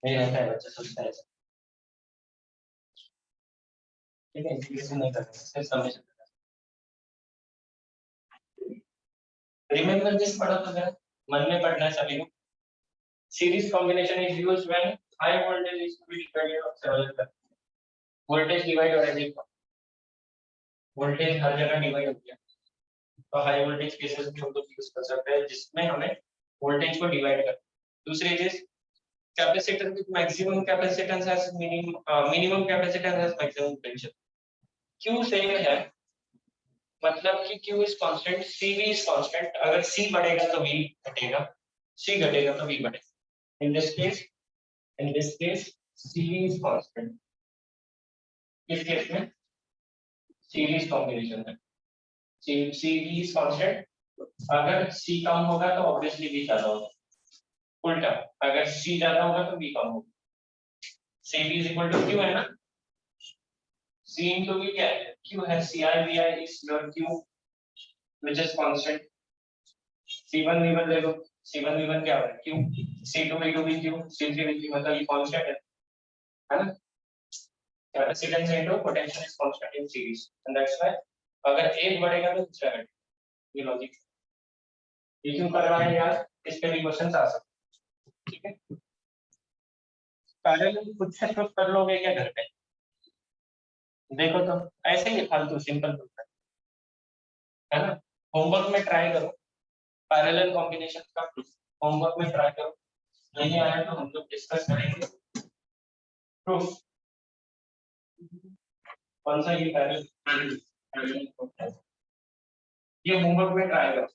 नहीं रहता है बच्चा सोचता है ठीक है, इंटीग्रेशन नहीं करना सिर्फ समेशन। रिमेंबर दिस पढ़ो तो जरा मन में पढ़ना है सभी को। Series combination is used when high voltage is to be divided of several current. Voltage divide हो रहा है, वोल्टेज हर जगह डिवाइड हो गया तो हाई वोल्टेज केसेस में हम लोग यूज कर सकते हैं जिसमें हमें वोल्टेज को डिवाइड कर। दूसरी चीज capacitor with maximum capacitance has minimum capacitance has maximum potential. Q same है मतलब कि Q is constant, CV is constant. अगर C बढ़ेगा तो V घटेगा, C घटेगा तो V बढ़ेगा। In this case CV is constant. इस केस में सीरीज कॉम्बिनेशन है, CV इज कांस्टेंट। अगर C कम होगा तो ऑब्वियसली V ज्यादा होगा, उल्टा अगर C ज्यादा होगा तो V कम होगा। CV is equal to Q है ना, C into V क्या है? Q है, CI/VI is your Q which is constant। C1 V1 ले लो, C1 V1 क्या है? Q। C2 V2 भी Q, C3 V3 मतलब ये कांस्टेंट है ना। Capacitance into potential is constant in series and that's why अगर एक बढ़ेगा तो दूसरा घटेगा, ये लॉजिक। ये क्यों कर रहा है यार, इस पे भी क्वेश्चंस आ सकते हैं, ठीक है। पैरेलल खुद से प्रूफ कर लोगे क्या घर पे? देखो तो ऐसे ही फालतू सिंपल प्रूफ है ना। होमवर्क में ट्राई करो पैरेलल कॉम्बिनेशन का प्रूफ, होमवर्क में ट्राई करो, नहीं आया तो हम लोग डिस्कस करेंगे प्रूफ। कौन सा? ये पैरेलल ये होमवर्क में ट्राई करो।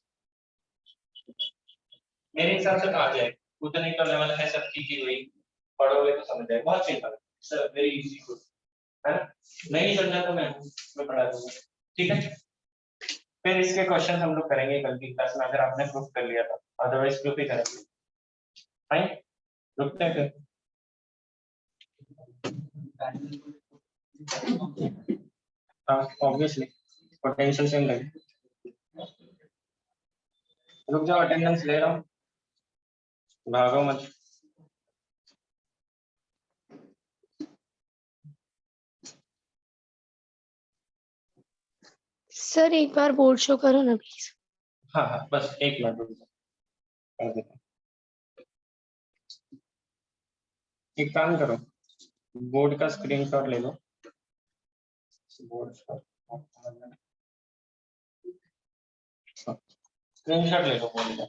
मेरे हिसाब से आ जाए, उतने का लेवल है सब ठीक ही हुई, पढ़ोगे तो समझ जाए, बहुत सिंपल है, वेरी इजी है ना। नहीं समझा तो मैं पढ़ा दूंगा, ठीक है। फिर इसके क्वेश्चन हम लोग करेंगे कल की क्लास में, अगर आपने प्रूफ कर लिया तो, अदरवाइज प्रूफ ही करेंगे। फाइन, रुकते हैं फिर। हाँ ऑब्वियसली पोटेंशियल सेम लगे। रुक जाओ, अटेंडेंस ले रहा हूँ, भागो मत। सर एक बार बोर्ड शो करो ना प्लीज। हाँ हाँ बस एक मिनट रुक जाओ, कर देता हूँ। एक काम करो, बोर्ड का स्क्रीनशॉट ले लो, बोर्ड स्क्रीनशॉट ले लो बोर्ड का।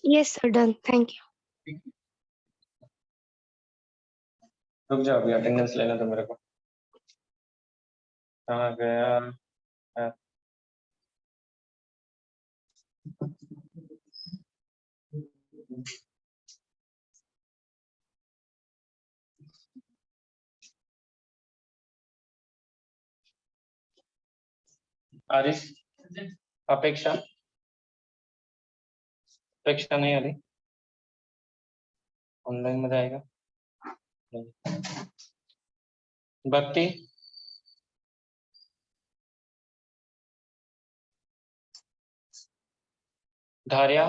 Yes sir, done, thank you. रुक जाओ, अभी अटेंडेंस लेना तो मेरे को, कहाँ गया है? आरिस, अपेक्षा, अपेक्षा नहीं आ रही, ऑनलाइन में आएगा। Bhakti, Dhariya,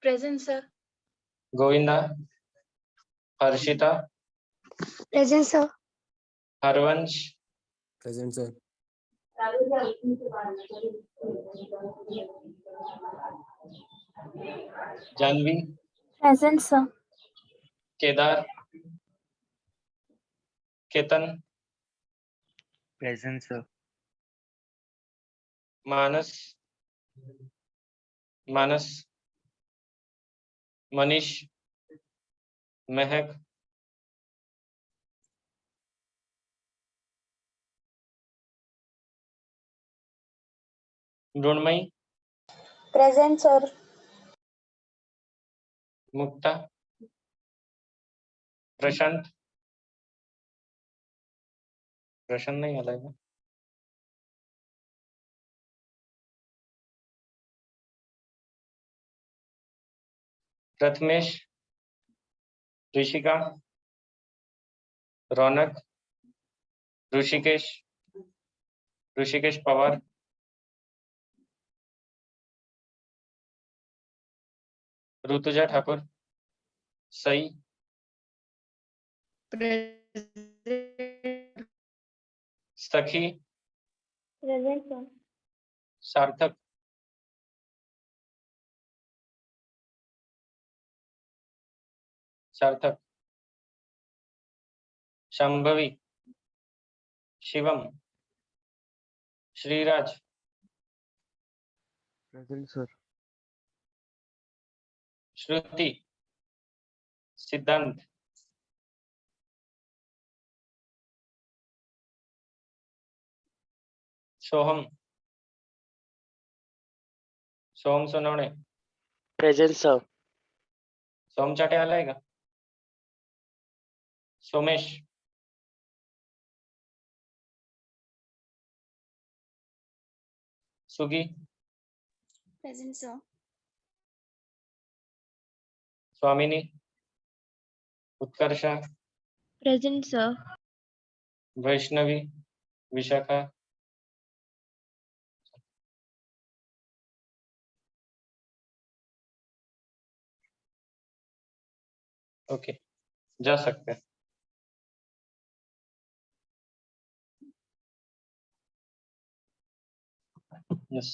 present sir. Govinda, Harshita, present sir. Harvansh, present sir. Janvi, present sir. Kedar, Ketan, present sir. Manas, Manas, Manish, Mahak, Mrunmayi, present sir. Mukta, Prashant, Prashant नहीं आ रहा है, Prathamesh, Rishika, Raunak, Rishikesh, Rishikesh Pawar, Rutuja Thakur, Sai, present Sakhi, sir. Sarthak, Sarthak, Shambhavi, Shivam, Shreeraj, present sir. Shruti, Siddhant, Soham, Soham Sonawane, present sir. Soham Chate आलाय का? Somesh, Sugi, present sir. स्वामिनी, Utkarsha, present sir. Vaishnavi, Vishakha, okay, जा सकते हैं। यस